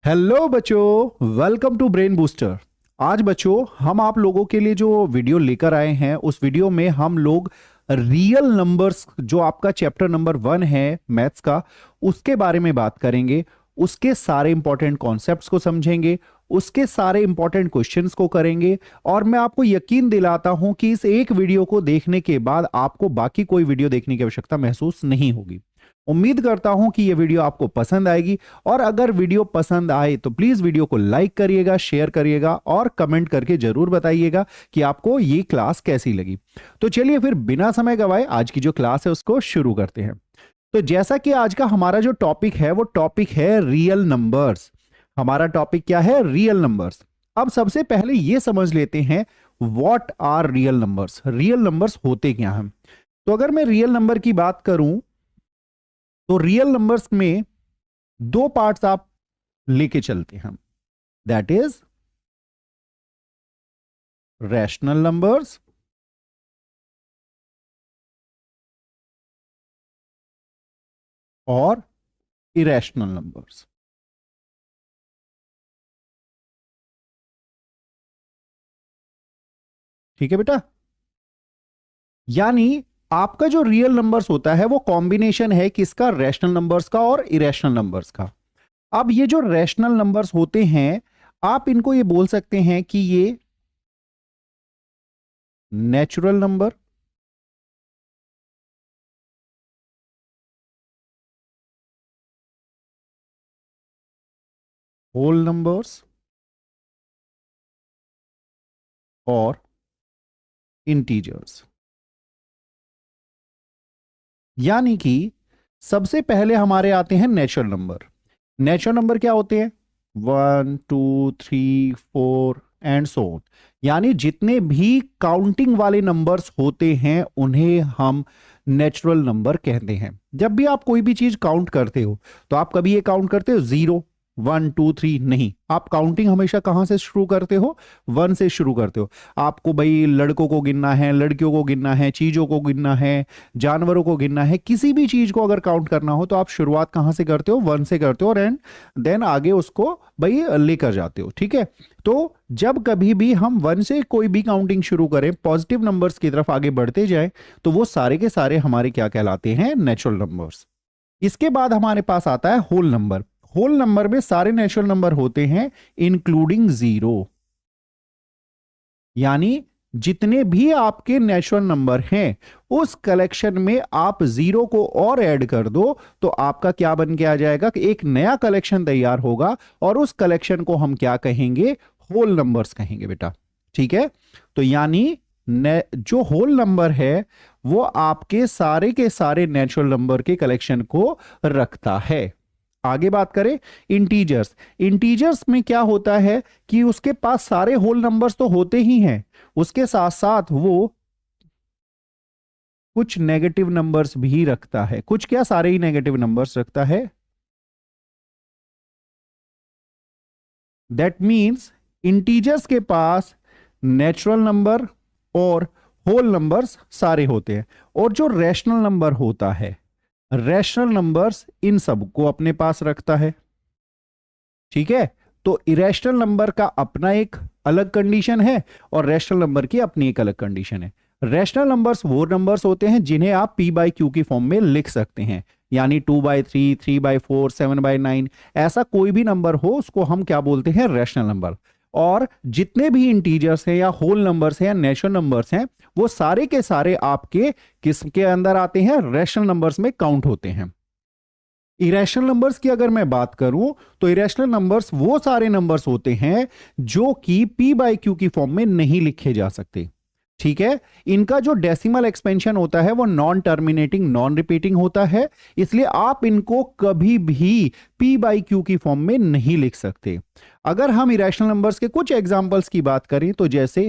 Hello बच्चों, welcome to brain booster. आज बच्चों हम आप लोगों के लिए जो वीडियो लेकर आए हैं उस वीडियो में हम लोग रियल नंबर्स जो आपका चैप्टर नंबर 1 है मैथ्स का, उसके बारे में बात करेंगे। उसके सारे इंपॉर्टेंट कॉन्सेप्ट्स को समझेंगे, उसके सारे इंपॉर्टेंट क्वेश्चंस को करेंगे। और मैं आपको यकीन दिलाता हूं कि इस एक वीडियो को देखने के बाद आपको बाकी कोई वीडियो देखने की आवश्यकता महसूस नहीं होगी। उम्मीद करता हूं कि यह वीडियो आपको पसंद आएगी, और अगर वीडियो पसंद आए तो प्लीज वीडियो को लाइक करिएगा, शेयर करिएगा और कमेंट करके जरूर बताइएगा कि आपको ये क्लास कैसी लगी। तो चलिए फिर बिना समय गवाए आज की जो क्लास है उसको शुरू करते हैं। तो जैसा कि आज का हमारा जो टॉपिक है वो टॉपिक है रियल नंबर्स। हमारा टॉपिक क्या है? Real numbers. अब सबसे पहले ये समझ लेते हैं what are real numbers. Real numbers होते क्या हैं? तो अगर मैं रियल नंबर की बात करूं तो रियल नंबर्स में दो पार्ट्स आप लेके चलते हैं, दैट इज रैशनल नंबर्स और इरेशनल नंबर्स। ठीक है बेटा? यानी आपका जो रियल नंबर्स होता है वो कॉम्बिनेशन है किसका? रैशनल नंबर्स का और इरेशनल नंबर्स का। अब ये जो रैशनल नंबर्स होते हैं, आप इनको ये बोल सकते हैं कि ये नेचुरल नंबर, होल नंबर्स और इंटीजर्स। यानी कि सबसे पहले हमारे आते हैं नेचुरल नंबर। नेचुरल नंबर क्या होते हैं? 1 2 3 4 एंड सो ऑन। यानी जितने भी काउंटिंग वाले नंबर्स होते हैं उन्हें हम नेचुरल नंबर कहते हैं। जब भी आप कोई भी चीज काउंट करते हो तो आप कभी ये काउंट करते हो 0 1 2 3? नहीं, आप काउंटिंग हमेशा कहां से शुरू करते हो? 1 से शुरू करते हो। आपको भाई लड़कों को गिनना है, लड़कियों को गिनना है, चीजों को गिनना है, जानवरों को गिनना है, किसी भी चीज को अगर काउंट करना हो तो आप शुरुआत कहां से करते हो? 1 से करते हो, और एंड देन आगे उसको भाई लेकर जाते हो। ठीक है? तो जब कभी भी हम 1 से कोई भी काउंटिंग शुरू करें, पॉजिटिव नंबर्स की तरफ आगे बढ़ते जाएं, तो वो सारे के सारे हमारे क्या कहलाते हैं? Natural numbers. इसके बाद हमारे पास आता है होल नंबर। होल नंबर में सारे नेचुरल नंबर होते हैं इंक्लूडिंग 0। यानी जितने भी आपके नेचुरल नंबर हैं उस कलेक्शन में आप 0 को और ऐड कर दो तो आपका क्या बन के आ जाएगा कि एक नया कलेक्शन तैयार होगा, और उस कलेक्शन को हम क्या कहेंगे? होल नंबर्स कहेंगे बेटा। ठीक है? तो यानी जो होल नंबर है वो आपके सारे के सारे नेचुरल नंबर के कलेक्शन को रखता है। आगे बात करें इंटीजर्स। इंटीजर्स में क्या होता है कि उसके पास सारे होल नंबर्स तो होते ही हैं, उसके साथ साथ वो कुछ नेगेटिव नंबर्स भी रखता है। कुछ क्या, सारे ही नेगेटिव नंबर्स रखता है। दैट मींस इंटीजर्स के पास नेचुरल नंबर और होल नंबर्स सारे होते हैं, और जो रैशनल नंबर होता है, रैशनल नंबर्स इन सब को अपने पास रखता है। ठीक है? तो इरेशनल नंबर का अपना एक अलग कंडीशन है और रैशनल नंबर की अपनी एक अलग कंडीशन है। रैशनल नंबर्स वो नंबर्स होते हैं जिन्हें आप p बाई क्यू की फॉर्म में लिख सकते हैं। यानी 2/3, 3/4, 7/9, ऐसा कोई भी नंबर हो उसको हम क्या बोलते हैं? Rational number. और जितने भी इंटीजर्स हैं या होल नंबर्स हैं या नेचुरल नंबर्स हैं वो सारे के सारे आपके किसके अंदर आते हैं? रैशनल नंबर्स में काउंट होते हैं। इरेशनल नंबर्स की अगर मैं बात करूं तो इरेशनल नंबर्स वो सारे नंबर्स होते हैं जो कि p बाई क्यू की फॉर्म में नहीं लिखे जा सकते। ठीक है? इनका जो डेसिमल एक्सपेंशन होता है वो नॉन टर्मिनेटिंग, नॉन रिपीटिंग होता है, इसलिए आप इनको कभी भी p बाई क्यू की फॉर्म में नहीं लिख सकते। अगर हम इरेशनल नंबर्स के कुछ एग्जांपल्स की बात करें तो जैसे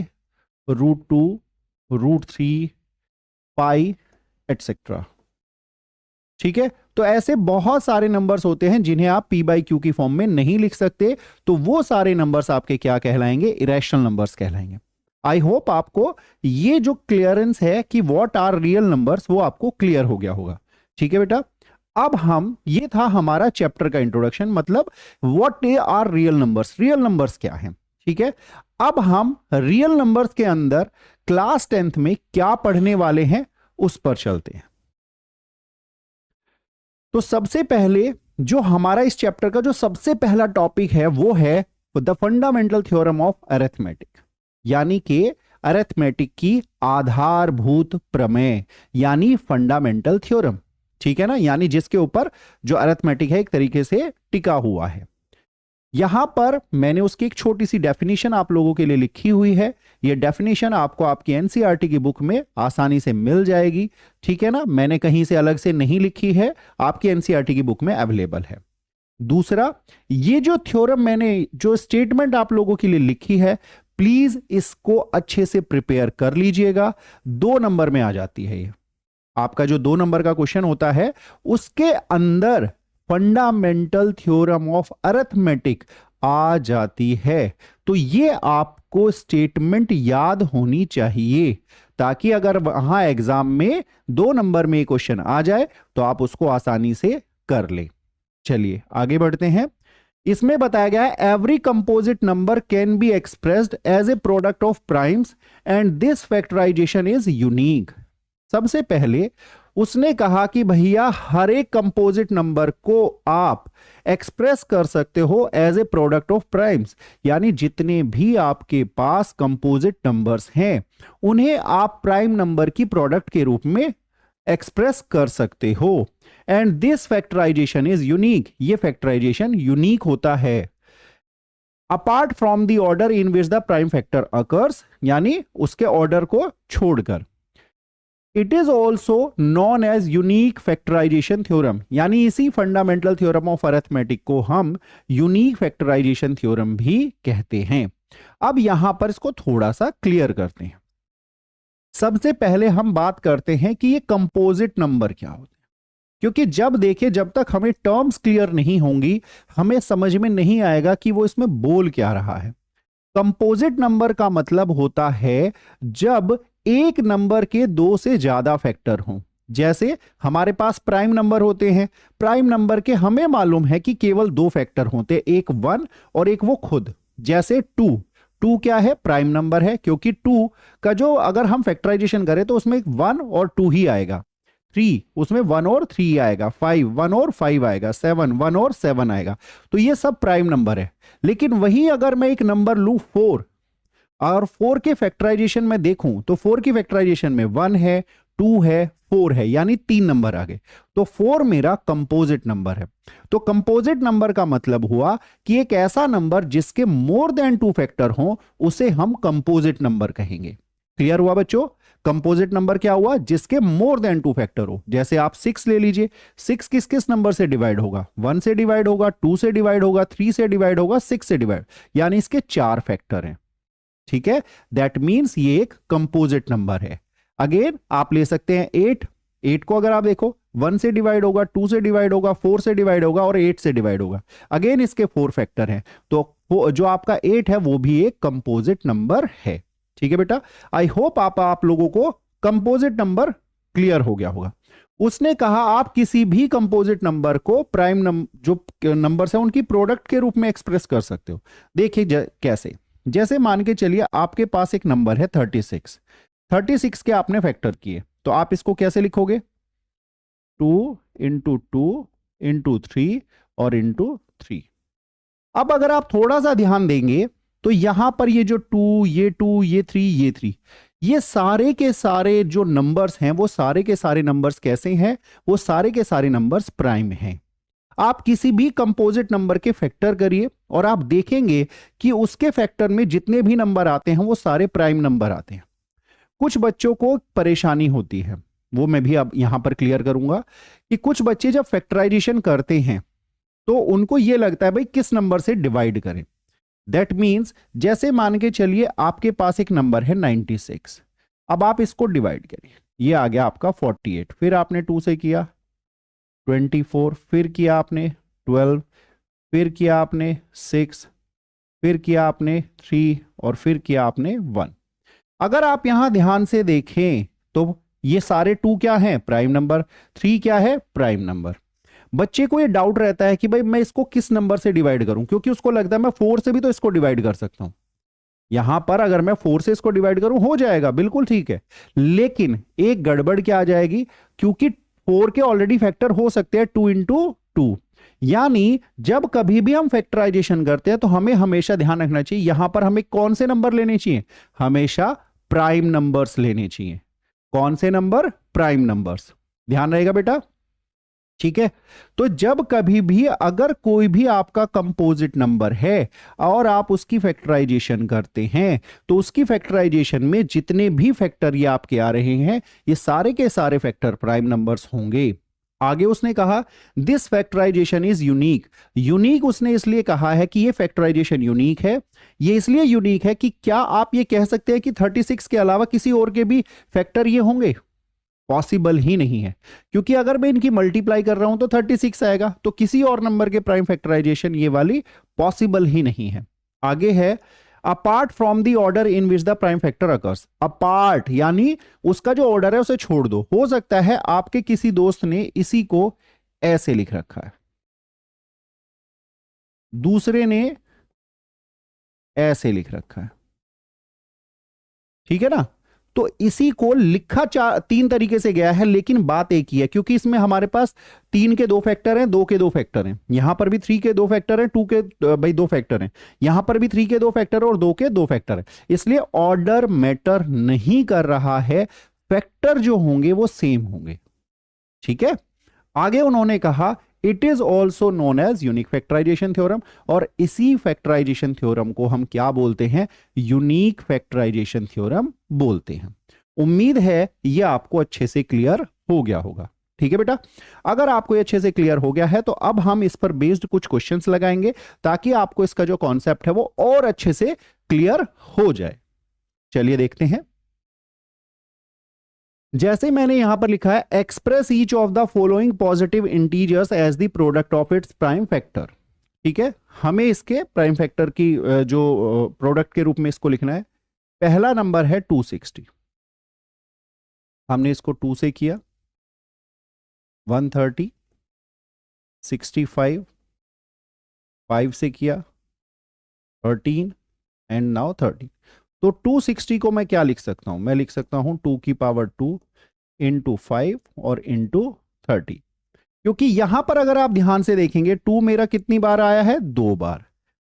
√2, √3, पाई एटसेट्रा। ठीक है? तो ऐसे बहुत सारे नंबर्स होते हैं जिन्हें आप p बाई क्यू की फॉर्म में नहीं लिख सकते, तो वो सारे नंबर्स आपके क्या कहलाएंगे? इरेशनल नंबर्स कहलाएंगे। आई होप आपको ये जो क्लियरेंस है कि व्हाट आर रियल नंबर्स वो आपको क्लियर हो गया होगा। ठीक है बेटा? अब हम, ये था हमारा चैप्टर का इंट्रोडक्शन, मतलब what are real numbers, real numbers क्या हैं, ठीक है। अब हम रियल नंबर्स के अंदर क्लास 10th में क्या पढ़ने वाले हैं उस पर चलते हैं। तो सबसे पहले जो हमारा इस चैप्टर का जो सबसे पहला टॉपिक है वो है the fundamental theorem of arithmetic, यानी कि अरिथमेटिक की आधारभूत प्रमेय, यानी फंडामेंटल थ्योरम, ठीक है ना, यानी जिसके ऊपर जो अरिथमेटिक है एक तरीके से टिका हुआ है। यहां पर मैंने उसकी एक छोटी सी डेफिनेशन आप लोगों के लिए लिखी हुई है। यह डेफिनेशन आपको आपकी एनसीईआरटी की बुक में आसानी से मिल जाएगी, ठीक है ना, मैंने कहीं से अलग से नहीं लिखी है, आपकी एनसीईआरटी की बुक में अवेलेबल है। दूसरा, ये जो थ्योरम मैंने जो स्टेटमेंट आप लोगों के लिए लिखी है, प्लीज इसको अच्छे से प्रिपेयर कर लीजिएगा। 2 नंबर में आ जाती है ये, आपका जो 2 नंबर का क्वेश्चन होता है उसके अंदर फंडामेंटल थ्योरम ऑफ अरिथमेटिक आ जाती है। तो ये आपको स्टेटमेंट याद होनी चाहिए, ताकि अगर वहां एग्जाम में 2 नंबर में क्वेश्चन आ जाए तो आप उसको आसानी से कर ले। चलिए आगे बढ़ते हैं। इसमें बताया गया है every composite number can be expressed as a product of primes and this factorisation is unique. सबसे पहले उसने कहा कि भैया हर एक कंपोजिट नंबर को आप एक्सप्रेस कर सकते हो as a product of primes, यानी जितने भी आपके पास कंपोजिट नंबर्स हैं उन्हें आप प्राइम नंबर की प्रोडक्ट के रूप में एक्सप्रेस कर सकते हो। And this factorisation is unique, ये फैक्टराइजेशन यूनिक होता है apart from the order in which the prime factor occurs, यानी उसके ऑर्डर को छोड़कर। It is also known as unique factorisation theorem, यानी इसी फंडामेंटल थ्योरम ऑफ अरिथमेटिक को हम यूनिक फैक्टराइजेशन थ्योरम भी कहते हैं। अब यहां पर इसको थोड़ा सा क्लियर करते हैं। सबसे पहले हम बात करते हैं कि ये कंपोजिट नंबर क्या होते हैं, क्योंकि जब तक हमें टर्म्स क्लियर नहीं होंगी हमें समझ में नहीं आएगा कि वो इसमें बोल क्या रहा है। कंपोजिट नंबर का मतलब होता है जब एक नंबर के 2 से ज्यादा फैक्टर हों। जैसे हमारे पास प्राइम नंबर होते हैं, प्राइम नंबर के हमें मालूम है कि केवल 2 फैक्टर होते, एक 1 और एक वो खुद। जैसे 2 क्या है, प्राइम नंबर है, क्योंकि 2 का जो अगर हम फैक्टराइजेशन करें तो उसमें 1 और 2 ही आएगा। 3 उसमें 1 और 3 आएगा। 5 1 और 5 आएगा। 7 1 और 7 आएगा। तो ये सब प्राइम नंबर है। लेकिन वही अगर मैं एक नंबर लूं 4 और 4 के फैक्टराइजेशन में देखूं तो 4 की फैक्टराइजेशन में 1 है, 2 है, 4 है, यानी 3 नंबर आ गए। तो 4 मेरा कंपोजिट नंबर है। तो कंपोजिट नंबर का मतलब हुआ कि एक ऐसा नंबर जिसके मोर देन 2 फैक्टर हो उसे हम कंपोजिट नंबर कहेंगे। क्लियर हुआ बच्चों? कंपोजिट नंबर क्या हुआ? जिसके मोर देन 2 फैक्टर हो। जैसे आप 6 ले लीजिए, 6 किस किस नंबर से डिवाइड होगा? 1 से डिवाइड होगा, 2 से डिवाइड होगा, 3 से डिवाइड होगा, 6 से डिवाइड, यानी इसके 4 फैक्टर हैं। ठीक है, दैट मींस ये एक कंपोजिट नंबर है। अगेन आप ले सकते हैं 8 को अगर आप देखो 1 से डिवाइड होगा, 2 से डिवाइड होगा, 4 से डिवाइड होगा और 8 से डिवाइड होगा। अगेन इसके 4 फैक्टर हैं, तो जो आपका 8 है वो भी एक कंपोजिट नंबर है। ठीक है बेटा, आई होप आप लोगों को कंपोजिट नंबर क्लियर हो गया होगा। उसने कहा आप किसी भी कंपोजिट नंबर को प्राइम जो नंबर्स है उनकी प्रोडक्ट के रूप में एक्सप्रेस कर सकते हो। देखिए कैसे, जैसे मान के चलिए आपके पास एक नंबर है 36 के आपने फैक्टर किए, तो आप इसको कैसे लिखोगे? 2 इंटू 2 इंटू 3 और इंटू 3। अब अगर आप थोड़ा सा ध्यान देंगे तो यहां पर ये जो 2, ये 2, ये 3, ये 3, ये सारे के सारे जो नंबर्स हैं वो सारे के सारे नंबर्स कैसे हैं? वो सारे के सारे नंबर्स प्राइम हैं। आप किसी भी कंपोजिट नंबर के फैक्टर करिए और आप देखेंगे कि उसके फैक्टर में जितने भी नंबर आते हैं वो सारे प्राइम नंबर आते हैं। कुछ बच्चों को परेशानी होती है, वो मैं भी अब यहां पर क्लियर करूंगा कि कुछ बच्चे जब फैक्टराइजेशन करते हैं तो उनको यह लगता है भाई किस नंबर से डिवाइड करें। दैट मीन्स जैसे मान के चलिए आपके पास एक नंबर है 96, अब आप इसको डिवाइड करिए, ये आ गया आपका 48, फिर आपने 2 से किया 24, फिर किया आपने 12, फिर किया आपने 6, फिर किया आपने 3 और फिर किया आपने 1। अगर आप यहां ध्यान से देखें तो ये सारे 2 क्या हैं? Prime number. 3 क्या है? Prime number. बच्चे को ये डाउट रहता है कि भाई मैं इसको किस नंबर से डिवाइड करूं, क्योंकि उसको लगता है मैं 4 से भी तो इसको डिवाइड कर सकता हूं। यहां पर अगर मैं 4 से इसको डिवाइड करूं हो जाएगा, बिल्कुल ठीक है, लेकिन एक गड़बड़ क्या आ जाएगी, क्योंकि 4 के ऑलरेडी फैक्टर हो सकते हैं 2 इंटू 2। यानी जब कभी भी हम फैक्टराइजेशन करते हैं तो हमें हमेशा ध्यान रखना चाहिए यहां पर हमें कौन से नंबर लेने चाहिए, हमेशा प्राइम नंबर्स लेने चाहिए। कौन से नंबर, प्राइम नंबर्स, ध्यान रहेगा बेटा, ठीक है। तो जब कभी भी अगर कोई भी आपका कंपोजिट नंबर है और आप उसकी फैक्टराइजेशन करते हैं तो उसकी फैक्टराइजेशन में जितने भी फैक्टर ये आपके आ रहे हैं ये सारे के सारे फैक्टर प्राइम नंबर्स होंगे। आगे उसने कहा this factorisation is unique. Unique उसने इसलिए कहा है कि ये फैक्टराइजेशन यूनिक है। ये इसलिए यूनिक है कि क्या आप ये कह सकते हैं कि 36 के अलावा किसी और के भी फैक्टर ये होंगे, पॉसिबल ही नहीं है, क्योंकि अगर मैं इनकी मल्टीप्लाई कर रहा हूं तो 36 आएगा, तो किसी और नंबर के प्राइम फैक्टराइजेशन ये वाली पॉसिबल ही नहीं है। आगे है apart from the order in which the prime factor occurs. Apart यानी उसका जो ऑर्डर है उसे छोड़ दो। हो सकता है आपके किसी दोस्त ने इसी को ऐसे लिख रखा है, दूसरे ने ऐसे लिख रखा है, ठीक है ना। तो इसी को लिखा 3 तरीके से गया है, लेकिन बात एक ही है, क्योंकि इसमें हमारे पास 3 के 2 फैक्टर हैं, 2 के 2 फैक्टर हैं, यहां पर भी 3 के 2 फैक्टर हैं, 2 के भाई 2 फैक्टर हैं, यहां पर भी 3 के 2 फैक्टर और 2 के 2 फैक्टर हैं। इसलिए ऑर्डर मैटर नहीं कर रहा है, फैक्टर जो होंगे वो सेम होंगे, ठीक है। आगे उन्होंने कहा it is also known as unique factorisation theorem, और इसी फैक्टराइजेशन थ्योरम को हम क्या बोलते हैं, यूनिक फैक्टराइजेशन थ्योरम बोलते हैं। उम्मीद है यह आपको अच्छे से क्लियर हो गया होगा, ठीक है बेटा। अगर आपको ये अच्छे से क्लियर हो गया है तो अब हम इस पर बेस्ड कुछ क्वेश्चंस लगाएंगे ताकि आपको इसका जो कॉन्सेप्ट है वो और अच्छे से क्लियर हो जाए। चलिए देखते हैं। जैसे मैंने यहां पर लिखा है express each of the following positive integers as the product of its prime factor, ठीक है। हमें इसके प्राइम फैक्टर की जो प्रोडक्ट के रूप में इसको लिखना है। पहला नंबर है 260, हमने इसको 2 से किया, 130, 65, 5 से किया, 13 एंड नाउ 30। तो 260 को मैं क्या लिख सकता हूं, मैं लिख सकता हूं 2 की पावर 2 इंटू 5 और इंटू 30, क्योंकि यहां पर अगर आप ध्यान से देखेंगे 2 मेरा कितनी बार आया है, 2 बार,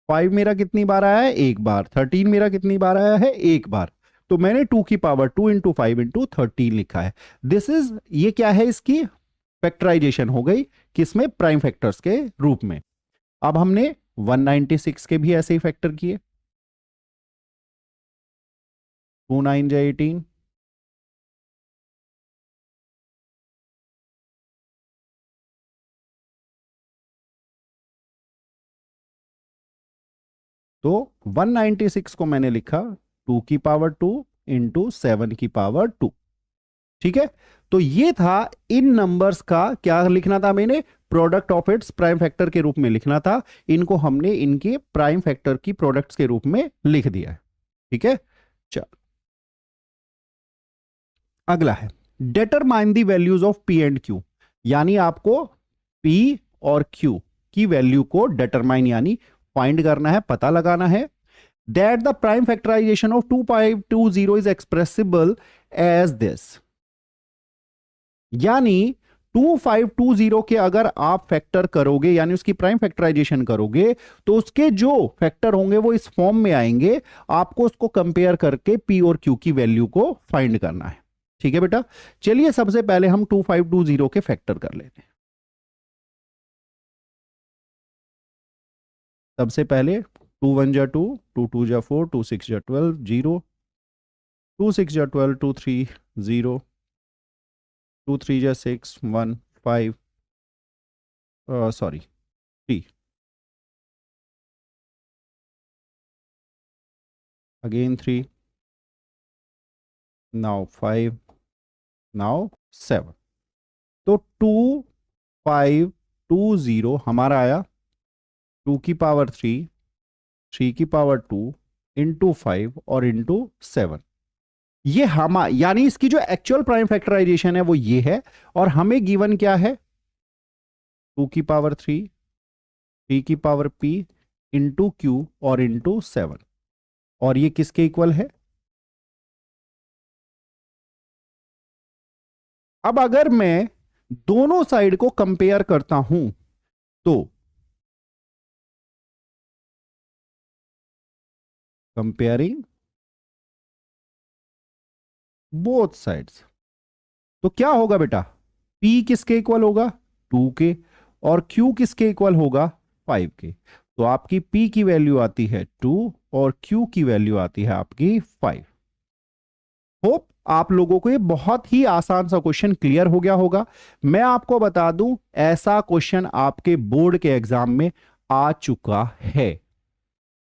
5 मेरा कितनी बार आया है, 1 बार, 13 मेरा कितनी बार आया है, 1 बार। तो मैंने 2 की पावर 2 इंटू 5 इंटू 13 लिखा है। दिस इज, ये क्या है, इसकी फैक्टराइजेशन हो गई किसमें, प्राइम फैक्टर्स के रूप में। अब हमने 196 के भी ऐसे ही फैक्टर किए, 2 9 जा 18, तो 196 को मैंने लिखा 2 की पावर 2 इंटू 7 की पावर 2, ठीक है। तो ये था इन नंबर्स का क्या लिखना था, मैंने product of its prime factor के रूप में लिखना था। इनको हमने इनके प्राइम फैक्टर की प्रोडक्ट्स के रूप में लिख दिया है, ठीक है। चल अगला है determine the values of P and Q, यानी आपको पी और क्यू की वैल्यू को डिटरमाइन यानी फाइंड करना है, पता लगाना है। That the prime factorisation of 2520 is expressible as this, यानी 2520 के अगर आप फैक्टर करोगे यानी उसकी प्राइम फैक्टराइजेशन करोगे तो उसके जो फैक्टर होंगे वो इस फॉर्म में आएंगे। आपको उसको कंपेयर करके पी और क्यू की वैल्यू को फाइंड करना है, ठीक है बेटा। चलिए सबसे पहले हम 2520 के फैक्टर कर लेते हैं। सबसे पहले 2 1 जा 2, 2 2 जा 4, 2 6 जा 12, 0, 2 6 जा 12, 2 3 0, 2 3 जा 6 1 5, सॉरी 3, अगेन 3, नाउ 5, नाउ 7। तो 2520 हमारा आया 2 की पावर 3, 3 की पावर 2 इंटू 5 और इंटू 7। ये हम यानी इसकी जो एक्चुअल प्राइम फैक्टराइजेशन है वो ये है, और हमें गिवन क्या है, 2 की पावर 3, 3 की पावर p इंटू क्यू और इंटू 7, और ये किसके इक्वल है? अब अगर मैं दोनों साइड को कंपेयर करता हूं तो कंपेयरिंग बोथ साइड्स, तो क्या होगा बेटा? P किसके इक्वल होगा? 2 के, और Q किसके इक्वल होगा? 5 के। तो आपकी P की वैल्यू आती है 2 और Q की वैल्यू आती है आपकी 5। होप आप लोगों को ये बहुत ही आसान सा क्वेश्चन क्लियर हो गया होगा। मैं आपको बता दूं, ऐसा क्वेश्चन आपके बोर्ड के एग्जाम में आ चुका है।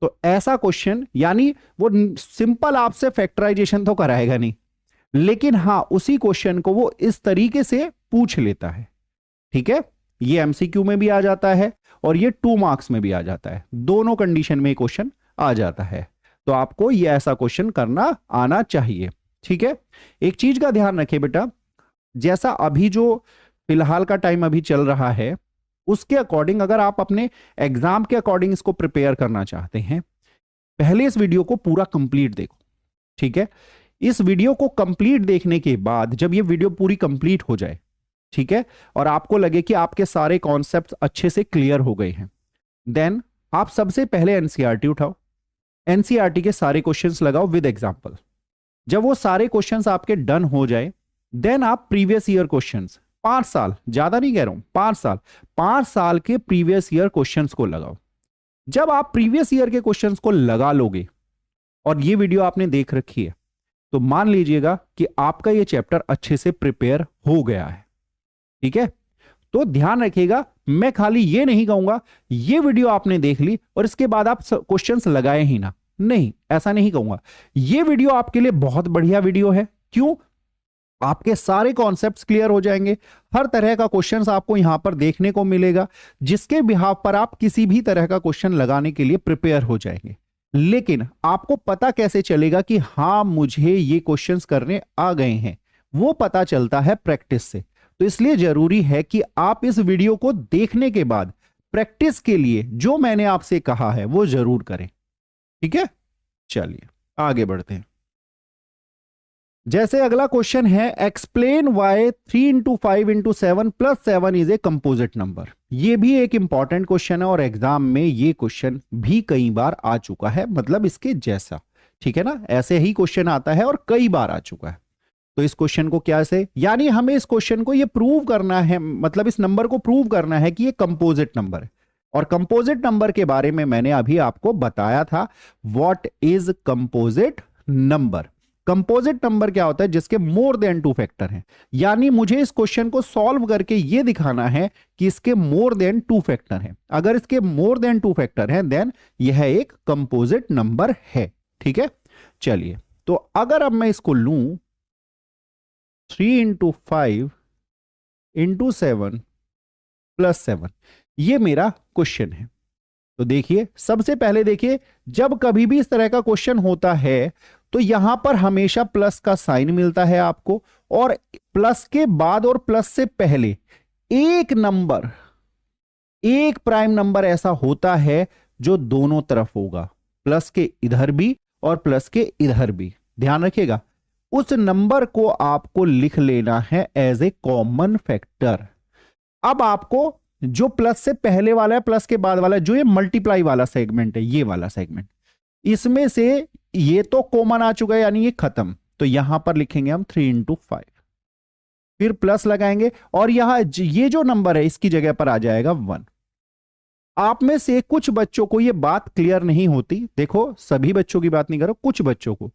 तो ऐसा क्वेश्चन, यानी वो सिंपल आपसे फैक्टराइजेशन तो कराएगा नहीं, लेकिन हां उसी क्वेश्चन को वो इस तरीके से पूछ लेता है। ठीक है, ये एमसीक्यू में भी आ जाता है और ये 2 मार्क्स में भी आ जाता है, दोनों कंडीशन में क्वेश्चन आ जाता है। तो आपको ये ऐसा क्वेश्चन करना आना चाहिए। ठीक है, एक चीज का ध्यान रखिए बेटा, जैसा अभी जो फिलहाल का टाइम अभी चल रहा है, उसके अकॉर्डिंग अगर आप अपने एग्जाम के अकॉर्डिंग इसको प्रिपेयर करना चाहते हैं, पहले इस वीडियो को पूरा कंप्लीट देखो। ठीक है, इस वीडियो को कंप्लीट देखने के बाद जब ये वीडियो पूरी कंप्लीट हो जाए, ठीक है, और आपको लगे कि आपके सारे कॉन्सेप्ट अच्छे से क्लियर हो गए हैं, देन आप सबसे पहले एनसीईआरटी उठाओ, एनसीईआरटी के सारे क्वेश्चंस लगाओ विद एग्जांपल। जब वो सारे क्वेश्चंस आपके डन हो जाए, देन आप प्रीवियस ईयर क्वेश्चंस, 5 साल, ज्यादा नहीं कह रहा हूं, 5 साल, 5 साल के प्रीवियस ईयर क्वेश्चंस को लगाओ। जब आप प्रीवियस ईयर के क्वेश्चंस को लगा लोगे और ये वीडियो आपने देख रखी है, तो मान लीजिएगा कि आपका ये चैप्टर अच्छे से प्रिपेयर हो गया है। ठीक है, तो ध्यान रखिएगा, मैं खाली ये नहीं कहूंगा ये वीडियो आपने देख ली और इसके बाद आप क्वेश्चंस लगाए ही ना, नहीं, ऐसा नहीं कहूंगा। ये वीडियो आपके लिए बहुत बढ़िया वीडियो है। क्यों? आपके सारे कॉन्सेप्ट्स क्लियर हो जाएंगे, हर तरह का क्वेश्चंस आपको यहां पर देखने को मिलेगा, जिसके बिहाफ पर आप किसी भी तरह का क्वेश्चन लगाने के लिए प्रिपेयर हो जाएंगे। लेकिन आपको पता कैसे चलेगा कि हां मुझे ये क्वेश्चंस करने आ गए हैं? वो पता चलता है प्रैक्टिस से। तो इसलिए जरूरी है कि आप इस वीडियो को देखने के बाद प्रैक्टिस के लिए जो मैंने आपसे कहा है वो जरूर करें। ठीक है, चलिए आगे बढ़ते हैं। जैसे अगला क्वेश्चन है, explain why 3 × 5 × 7 + 7 is a composite number. ये भी एक इंपॉर्टेंट क्वेश्चन है और एग्जाम में ये क्वेश्चन भी कई बार आ चुका है, मतलब इसके जैसा। ठीक है ना, ऐसे ही क्वेश्चन आता है और कई बार आ चुका है। तो इस क्वेश्चन को क्या से, यानी हमें इस क्वेश्चन को ये प्रूव करना है, मतलब इस नंबर को प्रूव करना है कि ये कंपोजिट नंबर है। और कंपोजिट नंबर के बारे में मैंने अभी आपको बताया था, what is composite number. Composite number क्या होता है? जिसके मोर देन 2 फैक्टर हैं। यानी मुझे इस क्वेश्चन को सॉल्व करके ये दिखाना है कि इसके मोर देन 2 फैक्टर हैं। अगर इसके मोर देन 2 फैक्टर हैं, देन यह एक कंपोजिट नंबर है। ठीक है, चलिए, तो अगर अब मैं इसको लूं 3 × 5 × 7 + 7, ये मेरा क्वेश्चन है। तो देखिए, सबसे पहले देखिए, जब कभी भी इस तरह का क्वेश्चन होता है तो यहां पर हमेशा प्लस का साइन मिलता है आपको, और प्लस के बाद और प्लस से पहले एक नंबर, एक प्राइम नंबर ऐसा होता है जो दोनों तरफ होगा, प्लस के इधर भी और प्लस के इधर भी। ध्यान रखिएगा, उस नंबर को आपको लिख लेना है एज ए कॉमन फैक्टर। अब आपको जो प्लस से पहले वाला है, प्लस के बाद वाला है, जो ये मल्टीप्लाई वाला सेगमेंट है, ये वाला सेगमेंट, इसमें से ये तो कॉमन आ चुका है, यानी ये खत्म। तो यहां पर लिखेंगे हम 3 × 5, फिर प्लस लगाएंगे और यहां ये जो नंबर है इसकी जगह पर आ जाएगा 1। आप में से कुछ बच्चों को ये बात क्लियर नहीं होती, देखो सभी बच्चों की बात नहीं करो, कुछ बच्चों को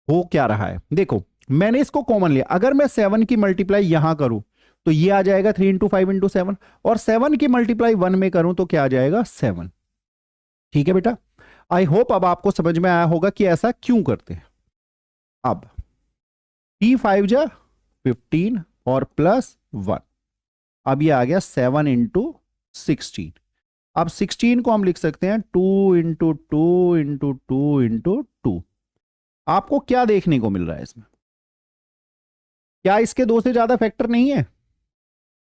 हो क्या रहा है। देखो, मैंने इसको कॉमन लिया, अगर मैं 7 की मल्टीप्लाई यहां करूं तो ये आ जाएगा 3 × 5 × 7, और 7 की मल्टीप्लाई 1 में करूं तो क्या आ जाएगा? 7। ठीक है बेटा, आई होप अब आपको समझ में आया होगा कि ऐसा क्यों करते हैं। अब 3 × 5 = 15 और +1, अब ये आ गया 7 × 16। अब 16 को हम लिख सकते हैं 2 × 2 × 2 × 2। आपको क्या देखने को मिल रहा है इसमें? क्या इसके 2 से ज्यादा फैक्टर नहीं है?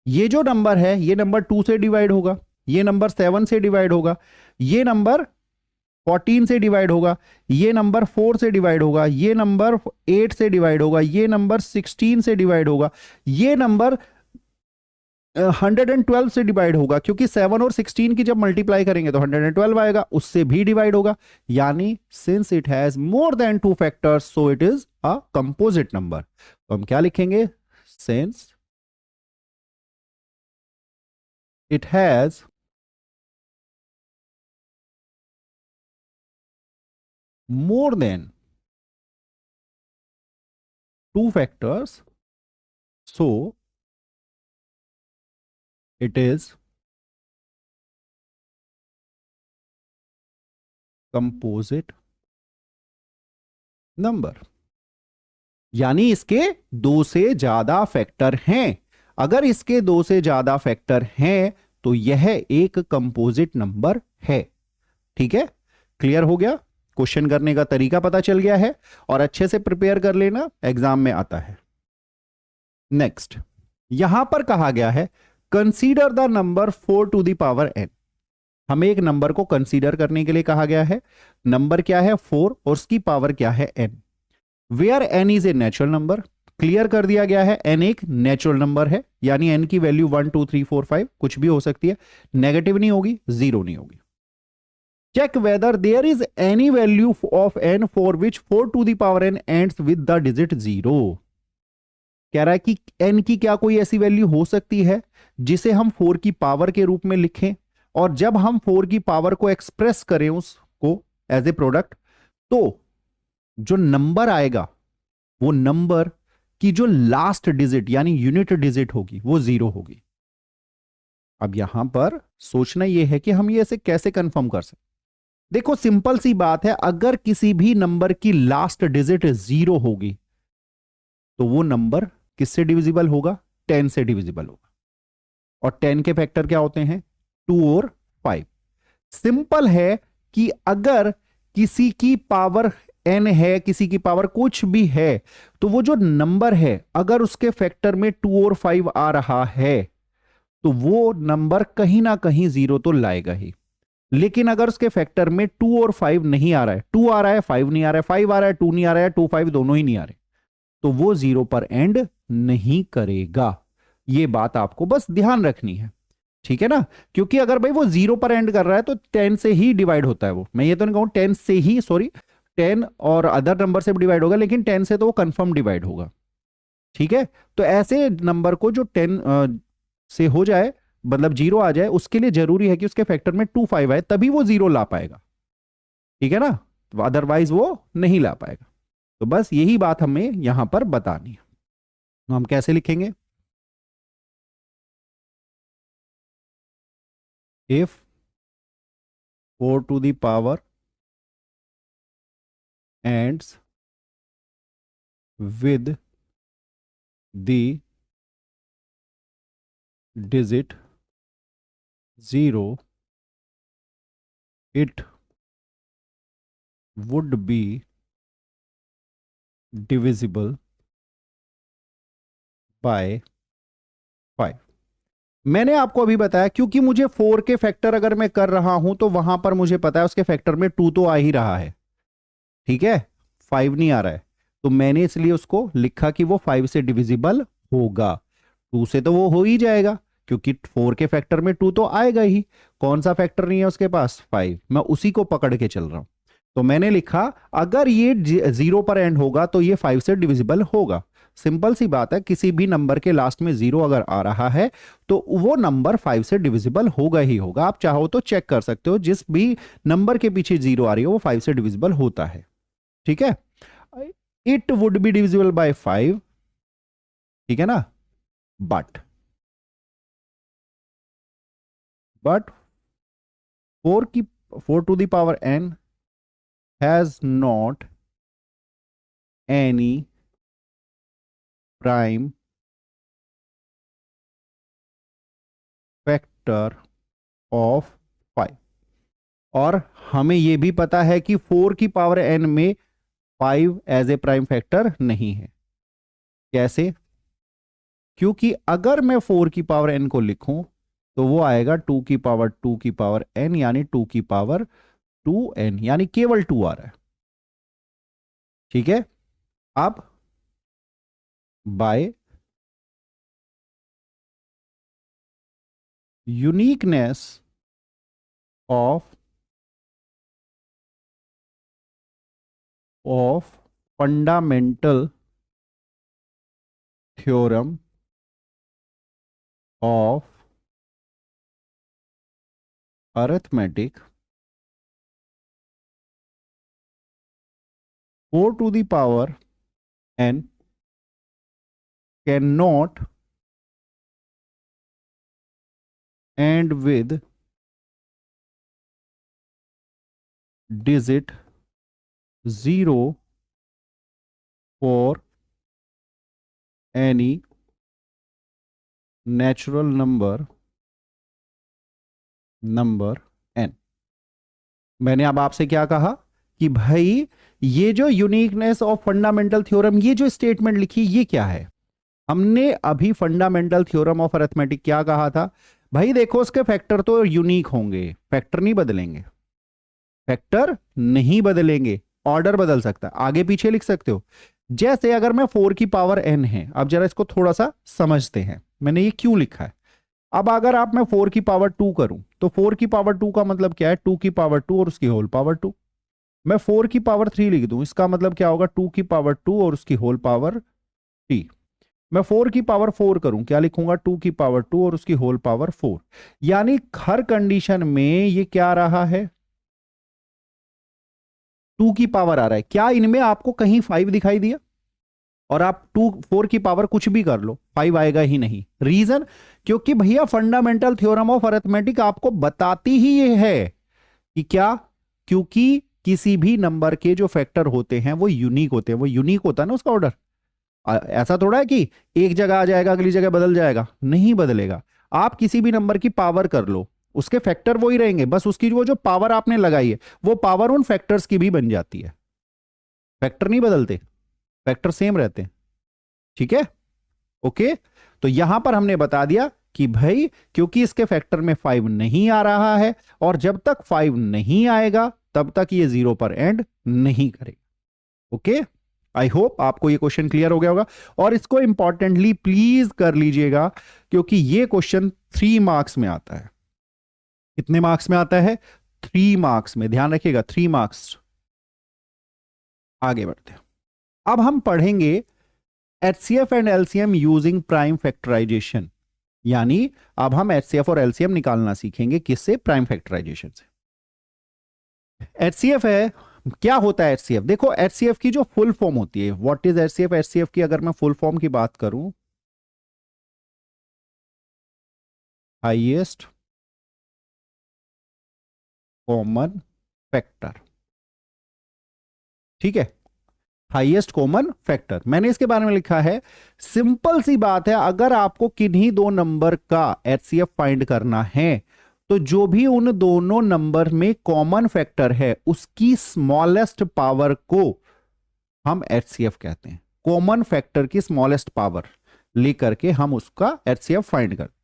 ये जो नंबर है ये नंबर 2 से डिवाइड होगा, ये नंबर 7 से डिवाइड होगा, ये नंबर 14 से डिवाइड होगा, ये नंबर 4 से डिवाइड होगा, ये नंबर 8 से डिवाइड होगा, ये नंबर 16 से डिवाइड होगा, ये नंबर 112 से डिवाइड होगा, क्योंकि 7 और 16 की जब मल्टीप्लाई करेंगे तो 112 आएगा, उससे भी डिवाइड होगा। यानी since it has more than 2 factors so it is a composite number. तो हम क्या लिखेंगे, since it has more than 2 factors so it is composite number। यानी इसके 2 से ज्यादा फैक्टर हैं। अगर इसके 2 से ज्यादा फैक्टर हैं तो यह एक कंपोजिट नंबर है। ठीक है, क्लियर हो गया? क्वेश्चन करने का तरीका पता चल गया है और अच्छे से प्रिपेयर कर लेना, एग्जाम में आता है। नेक्स्ट, यहां पर कहा गया है consider the number 4 to the power n। हमें एक नंबर को कंसीडर करने के लिए कहा गया है। नंबर क्या है 4 और उसकी पावर क्या है n। Where n is a natural number, clear कर दिया गया है n एक नेचुरल नंबर है, यानी n की वैल्यू 1 2 3 4 5 कुछ भी हो सकती है, नेगेटिव नहीं होगी, जीरो नहीं होगी। Check whether there is any value of n for which 4 to the power n ends with the digit 0। कह रहा है कि n की क्या कोई ऐसी वैल्यू हो सकती है जिसे हम 4 की पावर के रूप में लिखें, और जब हम 4 की पावर को एक्सप्रेस करें उसको एज ए प्रोडक्ट, तो जो नंबर आएगा वो नंबर की जो लास्ट डिजिट यानी यूनिट डिजिट होगी वो 0 होगी। अब यहां पर सोचना यह है कि हम ये ऐसे कैसे कंफर्म कर सकते। देखो सिंपल सी बात है, अगर किसी भी नंबर की लास्ट डिजिट 0 होगी तो वो नंबर किससे डिविजिबल होगा, 10 से डिविजिबल होगा। और 10 के फैक्टर क्या होते हैं, 2 और 5। सिंपल है कि अगर किसी की पावर n है, किसी की पावर कुछ भी है, तो वो जो नंबर है अगर उसके फैक्टर में 2 और 5 आ रहा है तो वो नंबर कहीं ना कहीं 0 तो लाएगा ही। लेकिन अगर उसके फैक्टर में 2 और 5 नहीं आ रहा है, 2 आ रहा है 5 नहीं आ रहा है, 5 आ रहा है 2 नहीं आ रहा है, 2 5 दोनों ही नहीं आ रहे, तो वो 0 पर एंड नहीं करेगा। ये बात आपको बस ध्यान रखनी है, ठीक है ना? क्योंकि अगर भाई वो 0 पर एंड कर रहा है तो 10 से ही डिवाइड होता है वो, मैं ये तो नहीं कहूं 10 से ही, सॉरी 10 और अदर नंबर से भी डिवाइड होगा, लेकिन 10 से तो वो कंफर्म डिवाइड होगा। ठीक है, तो ऐसे नंबर को जो 10 से हो जाए, मतलब 0 आ जाए, उसके लिए जरूरी है कि उसके फैक्टर में 2 5 आए, तभी वो 0 ला पाएगा। ठीक है ना? तो अदरवाइज वो नहीं ला पाएगा। तो बस यही बात हमें यहां पर बतानी है। तो हम कैसे लिखेंगे, if 4 to the power ends with the digit 0 it would be divisible by 5। मैंने आपको अभी बताया क्योंकि मुझे 4 के फैक्टर अगर मैं कर रहा हूं तो वहां पर मुझे पता है उसके फैक्टर में 2 तो आ ही रहा है, ठीक है, 5 नहीं आ रहा है, तो मैंने इसलिए उसको लिखा कि वो 5 से डिविजिबल होगा। 2 से तो वो हो ही जाएगा क्योंकि 4 के फैक्टर में 2 तो आएगा ही। कौन सा फैक्टर नहीं है उसके पास, 5, मैं उसी को पकड़ के चल रहा हूं। तो मैंने लिखा अगर ये 0 पर एंड होगा तो ये 5 से डिविजिबल होगा। सिंपल सी बात है, किसी भी नंबर के लास्ट में 0 अगर आ रहा है तो वो नंबर 5 से डिविजिबल होगा ही होगा। आप चाहो तो चेक कर सकते हो, जिस भी नंबर के पीछे 0 आ रही है वो 5 से डिविजिबल होता है। ठीक है, it would be divisible by 5, ठीक है ना, but 4 to the power n has not any prime factor of 5। और हमें यह भी पता है कि 4 की पावर n में 5 एज ए प्राइम फैक्टर नहीं है। कैसे? क्योंकि अगर मैं 4 की पावर n को लिखूं तो वो आएगा 2 की पावर 2 की पावर n, यानी 2 की पावर 2n, यानी केवल 2 आ रहा है। ठीक है, अब by uniqueness of fundamental theorem of arithmetic, 4 to the power n cannot end with digit 0 for any natural number n। मैंने अब आपसे क्या कहा कि भाई ये जो यूनिकनेस ऑफ फंडामेंटल थ्योरम, ये जो स्टेटमेंट लिखी, ये क्या है? हमने अभी फंडामेंटल थ्योरम ऑफ अरिथमेटिक क्या कहा था? भाई देखो, उसके फैक्टर तो यूनिक होंगे, फैक्टर नहीं बदलेंगे, फैक्टर नहीं बदलेंगे, ऑर्डर बदल सकता है, आगे पीछे लिख सकते हो। जैसे अगर मैं 4 की पावर n है, अब जरा इसको थोड़ा सा समझते हैं, मैंने ये क्यों लिखा है। अब अगर आप मैं 4 की पावर 2 करूं तो 4 की पावर 2 का मतलब क्या है? 2 की पावर 2 और उसकी होल पावर 2। मैं 4 की पावर 3 लिख दूं, इसका मतलब क्या होगा? 2 की पावर 2 और उसकी होल पावर 3। मैं 4 की पावर 4 करूं, क्या लिखूंगा? 2 की पावर 2 और उसकी होल पावर 4। यानी हर कंडीशन में ये क्या रहा है? 2 की पावर आ रहा है। क्या इनमें आपको कहीं 5 दिखाई दिया? और आप 4 की पावर कुछ भी कर लो, 5 आएगा ही नहीं। रीजन? क्योंकि भैया फंडामेंटल थ्योरम ऑफ अरिथमेटिक आपको बताती ही ये है कि क्या, क्योंकि किसी भी नंबर के जो फैक्टर होते हैं वो यूनिक होते हैं। वो यूनिक होता है ना उसका ऑर्डर। ऐसा थोड़ा है कि एक जगह आ जाएगा अगली जगह बदल जाएगा, नहीं बदलेगा। आप किसी भी नंबर की पावर कर लो, उसके फैक्टर वो ही रहेंगे, बस उसकी वो जो पावर आपने लगाई है वो पावर उन फैक्टर्स की भी बन जाती है। फैक्टर नहीं बदलते, फैक्टर सेम रहते हैं। ठीक है, ओके। तो यहां पर हमने बता दिया कि भाई क्योंकि इसके फैक्टर में 5 नहीं आ रहा है, और जब तक 5 नहीं आएगा तब तक ये 0 पर एंड नहीं करेगा। ओके, आई होप आपको ये क्वेश्चन क्लियर हो गया होगा। और इसको इंपॉर्टेंटली प्लीज कर लीजिएगा, क्योंकि ये क्वेश्चन 3 मार्क्स में आता है। कितने मार्क्स में आता है? 3 मार्क्स में, ध्यान रखिएगा, 3 मार्क्स। आगे बढ़ते हैं, अब हम पढ़ेंगे HCF and LCM using prime factorisation. यानी अब हम एचसीएफ और एलसीएम निकालना सीखेंगे, किससे? प्राइम फैक्टराइजेशन से। एचसीएफ है, क्या होता है एचसीएफ? देखो, एचसीएफ की जो फुल फॉर्म होती है, व्हाट इज एचसीएफ? एचसीएफ की अगर मैं फुल फॉर्म की बात करूं, हाईएस्ट कॉमन फैक्टर। ठीक है, हाईएस्ट कॉमन फैक्टर, मैंने इसके बारे में लिखा है। सिंपल सी बात है, अगर आपको किन्हीं दो नंबर का एचसीएफ फाइंड करना है तो जो भी उन दोनों नंबर में कॉमन फैक्टर है उसकी स्मॉलेस्ट पावर को हम एचसीएफ कहते हैं। कॉमन फैक्टर की स्मॉलेस्ट पावर लेकर के हम उसका एचसीएफ फाइंड करते हैं।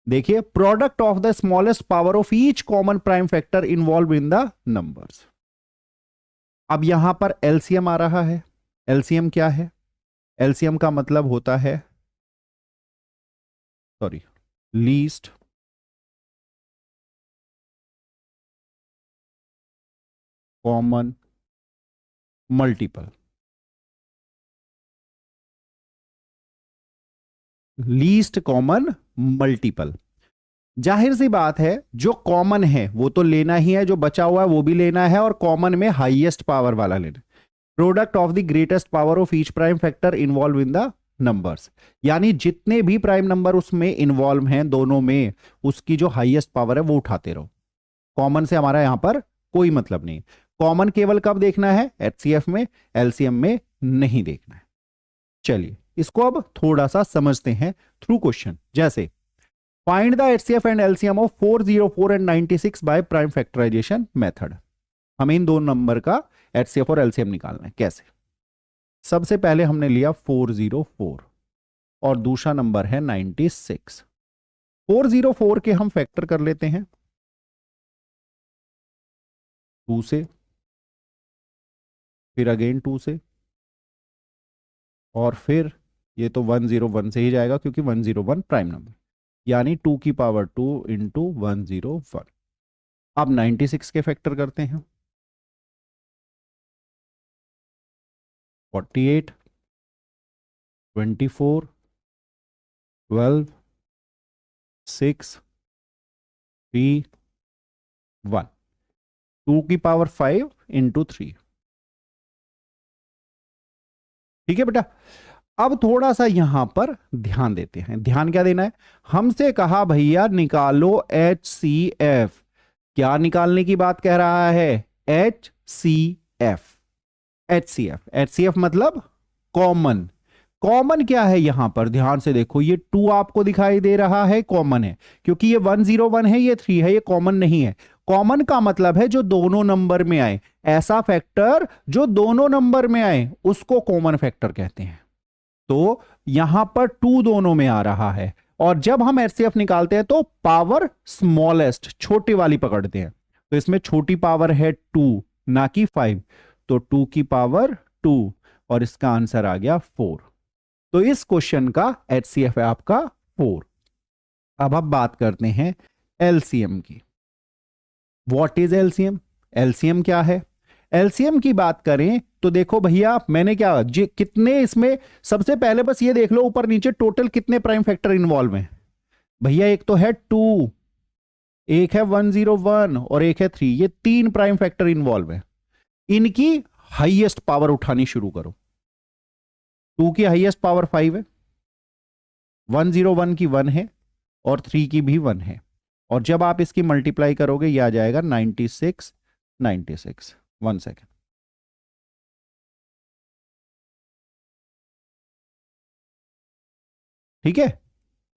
देखिए, product of the smallest power of each common prime factor involve in the numbers. अब यहां पर एलसीएम आ रहा है। एलसीएम क्या है? एलसीएम का मतलब होता है, sorry, least common multiple. Least common multiple, जाहिर सी बात है, जो कॉमन है वो तो लेना ही है, जो बचा हुआ है वो भी लेना है, और कॉमन में हाईएस्ट पावर वाला लेना। Product of the greatest power of each prime factor involve in the numbers, यानी जितने भी प्राइम नंबर उसमें इन्वॉल्व हैं दोनों में, उसकी जो हाईएस्ट पावर है वो उठाते रहो। कॉमन से हमारा यहां पर कोई मतलब नहीं। कॉमन केवल कब देखना है? एचसीएफ में, एलसीएम में नहीं देखना है। चलिए इसको अब थोड़ा सा समझते हैं थ्रू क्वेश्चन। जैसे find the HCF and LCM of 404 and 96 by prime factorisation method. हमें इन दो नंबर का एचसीएफ और एलसीएम निकालना है। कैसे? सबसे पहले हमने लिया 404 और दूसरा नंबर है 96। 404 के हम फैक्टर कर लेते हैं 2 से, फिर अगेन 2 से, और फिर ये तो 101 से ही जाएगा क्योंकि 101 प्राइम नंबर, यानी 2 की पावर 2 इंटू 101। अब 96 के फैक्टर करते हैं 48, 24, 12, 6, 3, 1, 2 की पावर 5 इंटू 3। ठीक है बेटा। अब थोड़ा सा यहां पर ध्यान देते हैं। ध्यान क्या देना है, हमसे कहा भैया निकालो HCF। क्या निकालने की बात कह रहा है, HCF। HCF मतलब कॉमन। कॉमन क्या है यहां पर, ध्यान से देखो, ये 2 आपको दिखाई दे रहा है, कॉमन है, क्योंकि ये 101 है, ये 3 है, ये कॉमन नहीं है। कॉमन का मतलब है जो दोनों नंबर में आए, ऐसा फैक्टर जो दोनों नंबर में आए उसको कॉमन फैक्टर कहते हैं। तो यहां पर 2 दोनों में आ रहा है, और जब हम HCF निकालते हैं तो पावर स्मॉलेस्ट, छोटी वाली पकड़ते हैं। तो इसमें छोटी पावर है 2 ना कि 5, तो 2 की पावर 2, और इसका आंसर आ गया 4। तो इस क्वेश्चन का HCF है आपका 4। अब हम बात करते हैं LCM की। What is LCM? LCM क्या है? LCM की बात करें तो देखो भैया, मैंने क्या कितने इसमें, सबसे पहले बस ये देख लो ऊपर नीचे टोटल कितने प्राइम फैक्टर इन्वॉल्व हैं। भैया एक तो है 2, एक है 101 और एक है 3, ये 3 प्राइम फैक्टर इन्वॉल्व है। इनकी हाईएस्ट पावर उठानी शुरू करो। 2 की हाईएस्ट पावर 5 है, 101 की 1 है, और 3 की भी 1 है, और जब आप इसकी मल्टीप्लाई करोगे ये आ जाएगा 96। 96, 1 सेकेंड। ठीक है,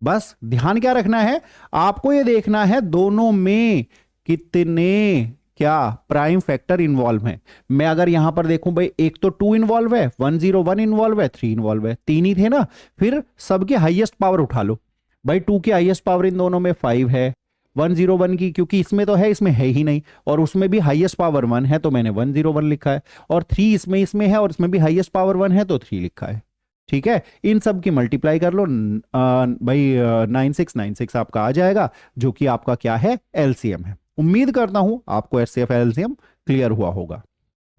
बस ध्यान क्या रखना है, आपको ये देखना है दोनों में कितने क्या प्राइम फैक्टर इन्वॉल्व हैं। मैं अगर यहां पर देखूं भाई, एक तो 2 इन्वॉल्व है, 101 इन्वॉल्व है, 3 इन्वॉल्व है, 3 ही थे ना, फिर सबके हाईएस्ट पावर उठा लो। भाई 2 की हाईएस्ट पावर इन दोनों में 5 है, 101 की क्योंकि इसमें तो है, इसमें है ही नहीं, और उसमें भी हाईएस्ट पावर 1 है तो मैंने 101 लिखा है, और 3 इसमें है और इसमें भी हाईएस्ट पावर 1 है तो 3 लिखा है। ठीक है, इन सब की मल्टीप्लाई कर लो, भाई 9696 आपका आ जाएगा, जो कि आपका क्या है, LCM है। उम्मीद करता हूं आपको HCF LCM क्लियर हुआ होगा।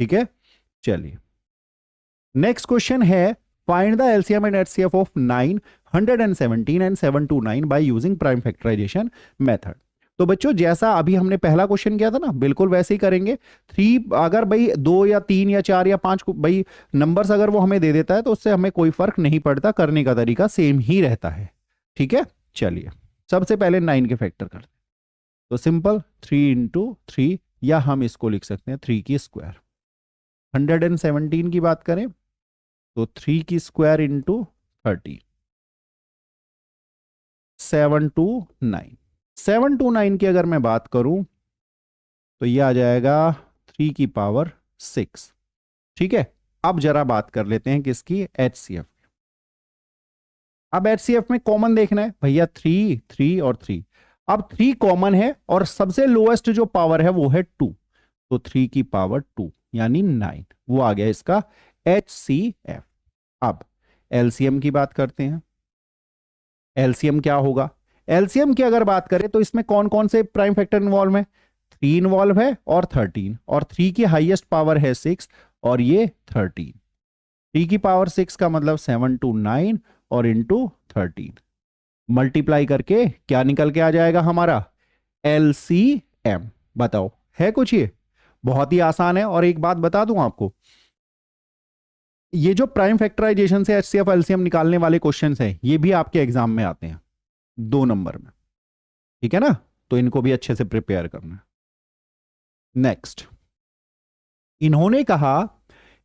ठीक है, चलिए नेक्स्ट क्वेश्चन है, find the LCM and HCF of 917 and 729 by using prime factorisation method. तो बच्चों जैसा अभी हमने पहला क्वेश्चन किया था ना, बिल्कुल वैसे ही करेंगे। 3 अगर भाई 2 या 3 या 4 या 5 भाई नंबर्स अगर वो हमें दे देता है तो उससे हमें कोई फर्क नहीं पड़ता, करने का तरीका सेम ही रहता है। ठीक है, चलिए सबसे पहले 9 के फैक्टर करते हैं। तो सिंपल 3 इंटू 3, या हम इसको लिख सकते हैं 3 की स्क्वायर। 117 की बात करें तो 3 की स्क्वायर इंटू 30, 729। 729 की अगर मैं बात करूं तो यह आ जाएगा 3 की पावर 6। ठीक है, अब जरा बात कर लेते हैं किसकी, HCF। अब HCF में कॉमन देखना है भैया, 3 3 और 3। अब 3 कॉमन है और सबसे लोएस्ट जो पावर है वो है 2, तो 3 की पावर 2 यानी 9, वो आ गया इसका HCF। अब LCM की बात करते हैं। LCM क्या होगा, LCM की अगर बात करें तो इसमें कौन कौन से प्राइम फैक्टर इन्वॉल्व है, 3 इन्वॉल्व है और 13, और 3 की हाईएस्ट पावर है 6 और ये 13। 3 की पावर 6 का मतलब 729 और इंटू 13, मल्टीप्लाई करके क्या निकल के आ जाएगा हमारा, LCM। बताओ है कुछ, ये बहुत ही आसान है। और एक बात बता दूं आपको, ये जो प्राइम फैक्टराइजेशन से HCF LCM निकालने वाले क्वेश्चंस हैं ये भी आपके एग्जाम में आते हैं 2 नंबर में। ठीक है ना, तो इनको भी अच्छे से प्रिपेयर करना है। नेक्स्ट, इन्होंने कहा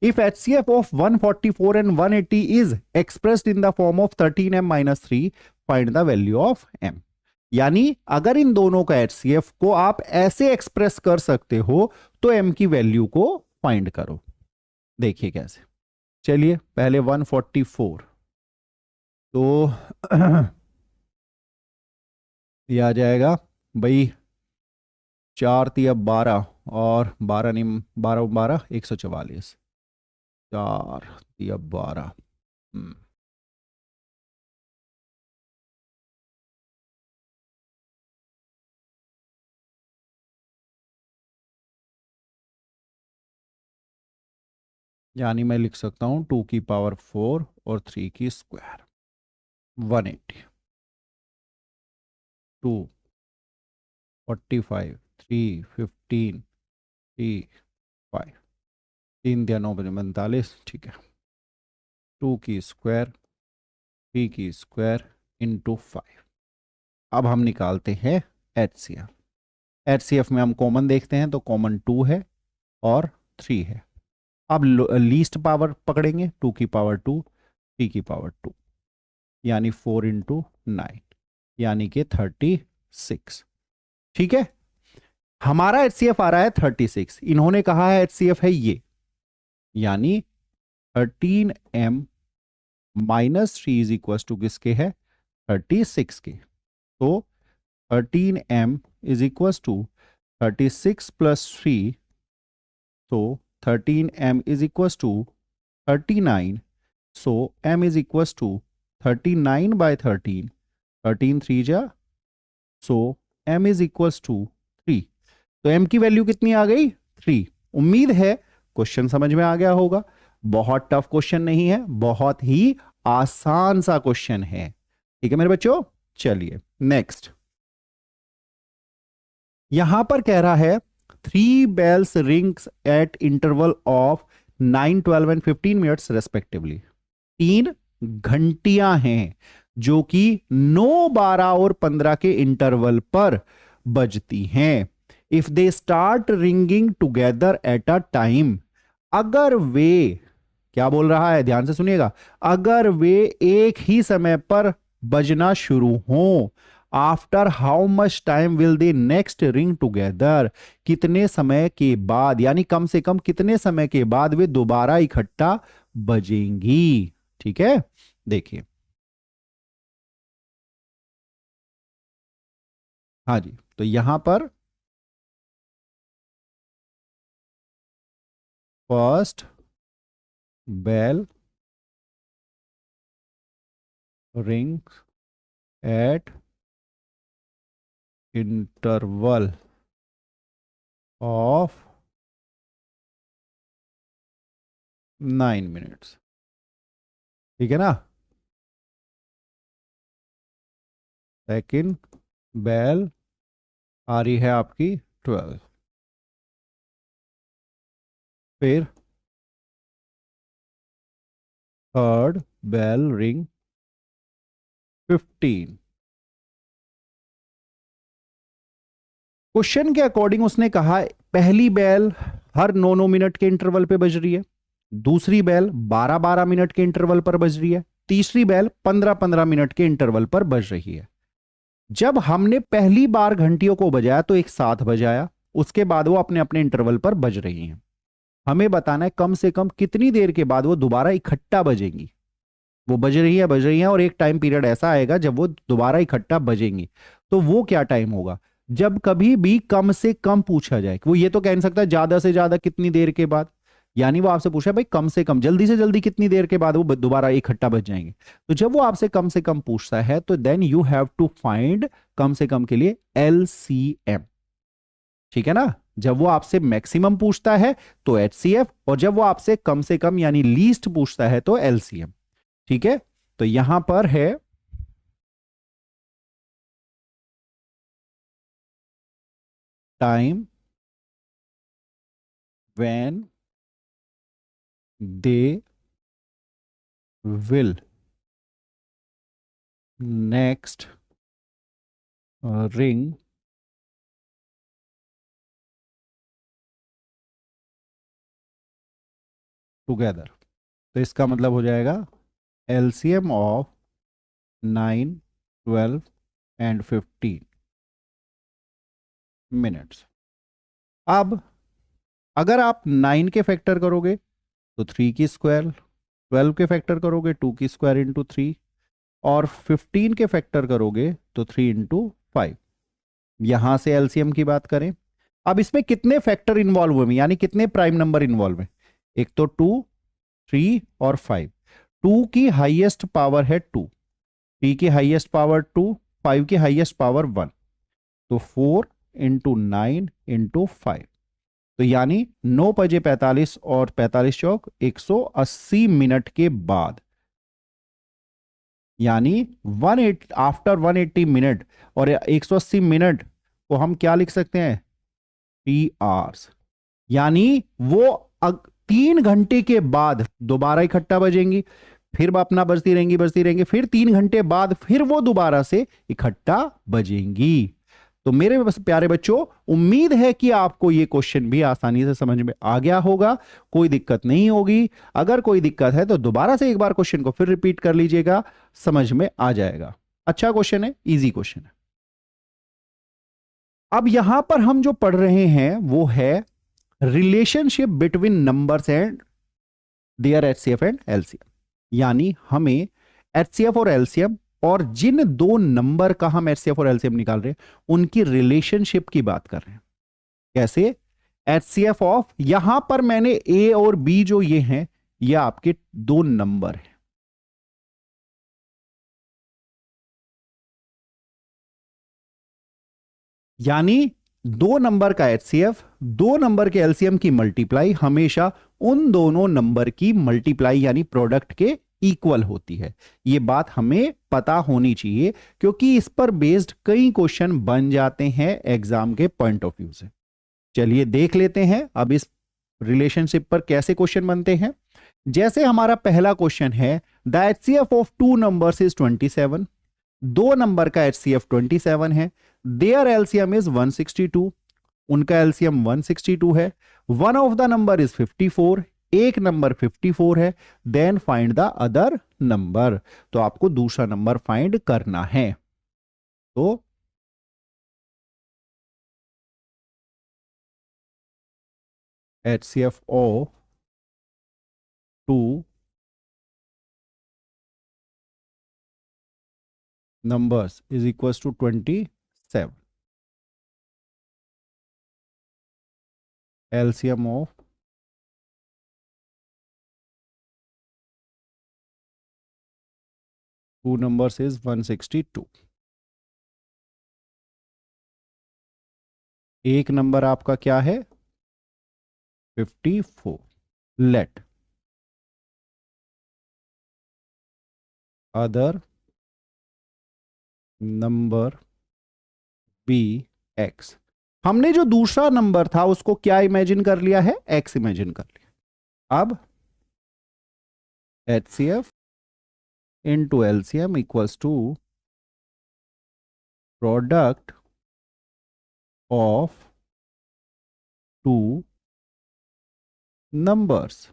if HCF of 144 and 180 is expressed in the form of 13m-3, find the value of m। यानी अगर इन दोनों का HCF को आप ऐसे एक्सप्रेस कर सकते हो तो m की वैल्यू को फाइंड करो। देखिए कैसे, चलिए पहले 144, तो ये आ जाएगा भाई 4 × 12 और 12 नहीं, 12 144, 4 × 12। यानी मैं लिख सकता हूँ 2⁴ और 3 180, 2 45 3 15 3 5, 3 × 9 = 45, ठीक है। 2 3 × 5। अब हम निकालते हैं HCF। HCF में हम कॉमन देखते हैं तो कॉमन 2 है और 3 है। अब लीस्ट पावर पकड़ेंगे, 2⁵2 3⁵2, यानी 4 × 9, यानी कि 36। ठीक है, हमारा HCF आ रहा है 36, इन्होंने कहा है HCF है ये, यानी 13m - 3 = किसके है, 36 के। तो 13m = 36 + 3, तो 13m = 39, so m = 39/13, 13 3 जा, so m = 3। तो m की वैल्यू कितनी आ गई, 3। उम्मीद है क्वेश्चन समझ में आ गया होगा। बहुत टफ क्वेश्चन नहीं है, बहुत ही आसान सा क्वेश्चन है। ठीक है मेरे बच्चों, चलिए नेक्स्ट। यहां पर कह रहा है 3 bells rings at interval of 9 12 and 15 minutes respectively. 3 घंटियां हैं जो कि 9 12 और 15 के इंटरवल पर बजती हैं। If they start ringing together at a time, अगर वे, क्या बोल रहा है ध्यान से सुनिएगा, अगर वे एक ही समय पर बजना शुरू हों, after how much time will they next ring together, कितने समय के बाद, यानी कम से कम कितने समय के बाद वे दोबारा इकट्ठा बजेंगी। ठीक है, देखिए, हाँ जी, तो यहां पर first bell ring at interval of 9 minutes। ठीक है ना, सेकंड बेल आ रही है आपकी 12, फिर थर्ड बेल रिंग 15। क्वेश्चन के अकॉर्डिंग उसने कहा पहली बेल हर 9 9 मिनट के इंटरवल पे बज रही है, दूसरी बेल 12 12 मिनट के इंटरवल पर बज रही है, तीसरी बेल 15 15 मिनट के इंटरवल पर बज रही है। जब हमने पहली बार घंटियों को बजाया तो एक साथ बजाया, उसके बाद वो अपने अपने इंटरवल पर बज रही हैं। हमें बताना है कम से कम कितनी देर के बाद वो दोबारा इकट्ठा बजेंगी। वो बज रही हैं और एक टाइम पीरियड ऐसा आएगा जब वो दोबारा इकट्ठा बजेंगी। तो वो क्या टाइम होगा, जब कभी भी कम से कम पूछा जाए, वो ये तो कह नहीं सकता ज्यादा से ज्यादा कितनी देर के बाद, यानी वो आपसे पूछा है भाई कम से कम जल्दी से जल्दी कितनी देर के बाद वो दोबारा इकट्ठा बज जाएंगे। तो जब वो आपसे कम से कम पूछता है तो then you have to find कम से कम के लिए LCM। ठीक है ना, जब वो आपसे मैक्सिमम पूछता है तो HCF, और जब वो आपसे कम से कम यानी लीस्ट पूछता है तो LCM। ठीक है, तो यहां पर है time when they will next ring together. तो इसका मतलब हो जाएगा LCM ऑफ 9 12 एंड 15 मिनट्स। अब अगर आप 9 के फैक्टर करोगे तो 3 की स्क्वायर, 12 के फैक्टर करोगे 2 की स्क्वायर इंटू 3, और 15 के फैक्टर करोगे तो 3 इंटू 5। यहां से एलसीएम की बात करें, अब इसमें कितने फैक्टर इन्वॉल्व हुए, यानी कितने प्राइम नंबर इन्वॉल्व हैं? एक तो 2, 3 और 5। 2 की हाईएस्ट पावर है 2, 3 की हाईएस्ट पावर 2, 5 की हाईएस्ट पावर 1, तो 4 इंटू 9 इंटू 5, तो यानी 9 बजे 45 और 45 चौक 180 मिनट के बाद, यानी 18 आफ्टर 180 मिनट और 180 मिनट को हम क्या लिख सकते हैं? 3 आवर्स। यानी वो 3 घंटे के बाद दोबारा इकट्ठा बजेंगी, फिर अपना बजती रहेंगी, फिर 3 घंटे बाद फिर वो दोबारा से इकट्ठा बजेंगी। तो मेरे प्यारे बच्चों, उम्मीद है कि आपको ये क्वेश्चन भी आसानी से समझ में आ गया होगा, कोई दिक्कत नहीं होगी। अगर कोई दिक्कत है तो दोबारा से एक बार क्वेश्चन को फिर रिपीट कर लीजिएगा, समझ में आ जाएगा। अच्छा क्वेश्चन है, इजी क्वेश्चन है। अब यहां पर हम जो पढ़ रहे हैं वो है relationship between numbers and their HCF and LCM. यानी हमें एचसीएफ और एलसीएम और जिन दो नंबर का हम एचसीएफ और एलसीएम निकाल रहे हैं उनकी रिलेशनशिप की बात कर रहे हैं। कैसे? एचसीएफ ऑफ, यहां पर मैंने ए और बी जो ये हैं, ये आपके दो नंबर हैं। यानी दो नंबर का एचसीएफ, दो नंबर के एलसीएम की मल्टीप्लाई हमेशा उन दोनों नंबर की मल्टीप्लाई यानी प्रोडक्ट के इक्वल होती है। यह बात हमें पता होनी चाहिए, क्योंकि इस पर बेस्ड कई क्वेश्चन बन जाते हैं एग्जाम के पॉइंट ऑफ व्यू से। चलिए देख लेते हैं अब इस रिलेशनशिप पर कैसे क्वेश्चन बनते हैं। जैसे हमारा पहला क्वेश्चन है, the HCF of two numbers is 27। दो नंबर का एचसीएफ 27 है, देयर एलसीएम इज 162, उनका एलसीएम 162 है। One of the number is 54, एक नंबर 54 है। Then find the other number, तो आपको दूसरा नंबर फाइंड करना है। तो HCF of two numbers is equals to 27. LCM of two numbers is 162. एक नंबर आपका क्या है? 54. Let other number be x. हमने जो दूसरा नंबर था उसको क्या इमेजिन कर लिया है? एक्स इमेजिन कर लिया। अब HCF into LCM equals to product of two numbers.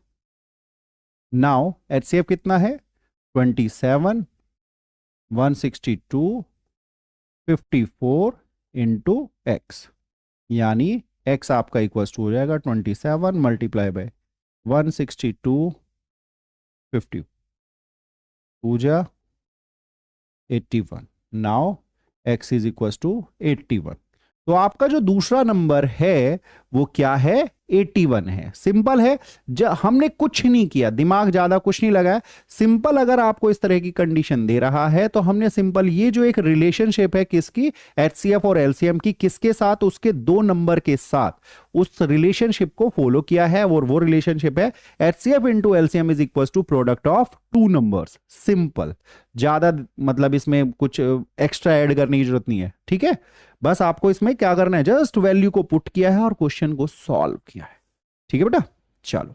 Now HCF कितना है? 27, 162, 54 इंटू एक्स, यानी x आपका इक्वल्स टू हो जाएगा 27 मल्टीप्लाई बाय 162, 50 टू जा 81। Now x is equals to 81। तो आपका जो दूसरा नंबर है वो क्या है? 81 है। सिंपल है, हमने कुछ नहीं किया, दिमाग ज्यादा कुछ नहीं लगाया। सिंपल अगर आपको इस तरह की कंडीशन दे रहा है तो हमने सिंपल ये जो एक रिलेशनशिप है किसकी? एचसीएफ और एलसीएम की, किसके साथ? उसके दो नंबर के साथ, उस रिलेशनशिप को फॉलो किया है और वो रिलेशनशिप है HCF into LCM is equal to product of two numbers. Simple, ज्यादा मतलब इसमें कुछ एक्स्ट्रा ऐड करने की जरूरत नहीं है। ठीक है, बस आपको इसमें क्या करना है? जस्ट वैल्यू को पुट किया है और क्वेश्चन को सॉल्व किया है। ठीक है बेटा, चलो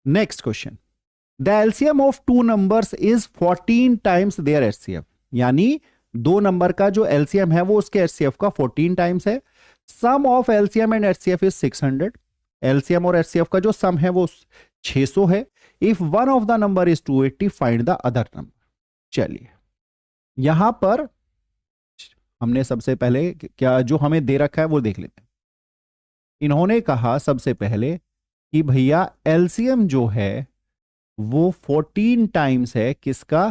next question. The LCM of two numbers is 14 times their HCF. यानी दो नंबर का जो एलसीएम है वो उसके एचसीएफ का 14 टाइम्स है। Sum of LCM and HCF is 600। LCM और एचसीएफ का जो सम है वो 600 है। If one of the number is 280 find the other number. चलिए यहां पर हमने सबसे पहले क्या जो हमें दे रखा है वो देख लेते हैं। इन्होंने कहा सबसे पहले कि भैया एलसीएम जो है वो 14 टाइम्स है किसका?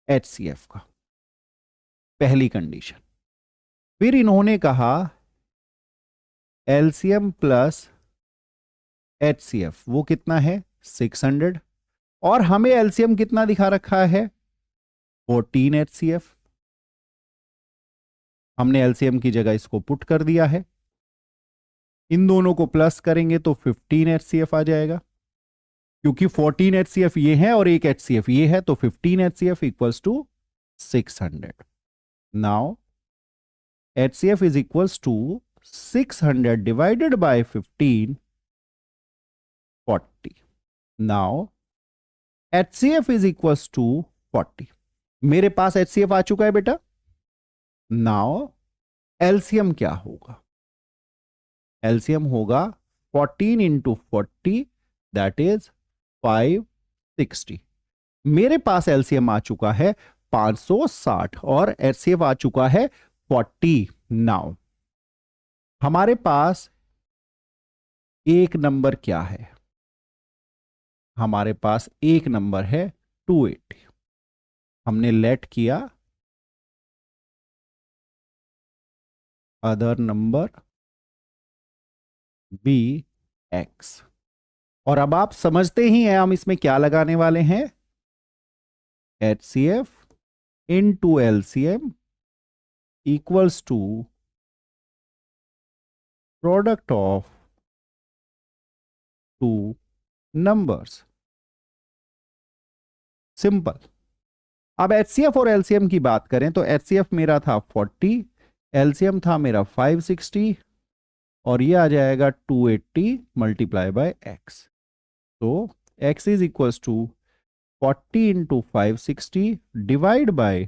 HCF का, पहली कंडीशन। फिर इन्होंने कहा LCM प्लस HCF वो कितना है? 600। और हमें LCM कितना दिखा रखा है? 14 HCF। हमने LCM की जगह इसको पुट कर दिया है, इन दोनों को प्लस करेंगे तो 15 HCF आ जाएगा, क्योंकि 14 HCF ये है और एक HCF ये है, तो 15 HCF equals to 600। Now HCF is equals to 600 divided by 15, 40। Now HCF is equals to 40। मेरे पास HCF आ चुका है बेटा। नाउ LCM क्या होगा? LCM होगा 14 इंटू 40, दैट इज 560। मेरे पास LCM आ चुका है 560 और HCF आ चुका है 40। नाउ हमारे पास एक नंबर क्या है? हमारे पास एक नंबर है 280। हमने लेट किया अदर नंबर बी एक्स। और अब आप समझते ही हैं हम इसमें क्या लगाने वाले हैं? HCF into LCM equals to product of two numbers. Simple. अब HCF और LCM की बात करें तो HCF मेरा था 40, LCM था मेरा 560, और ये आ जाएगा 280 मल्टीप्लाई बाय x। तो x is equals to 40 into 560 divide by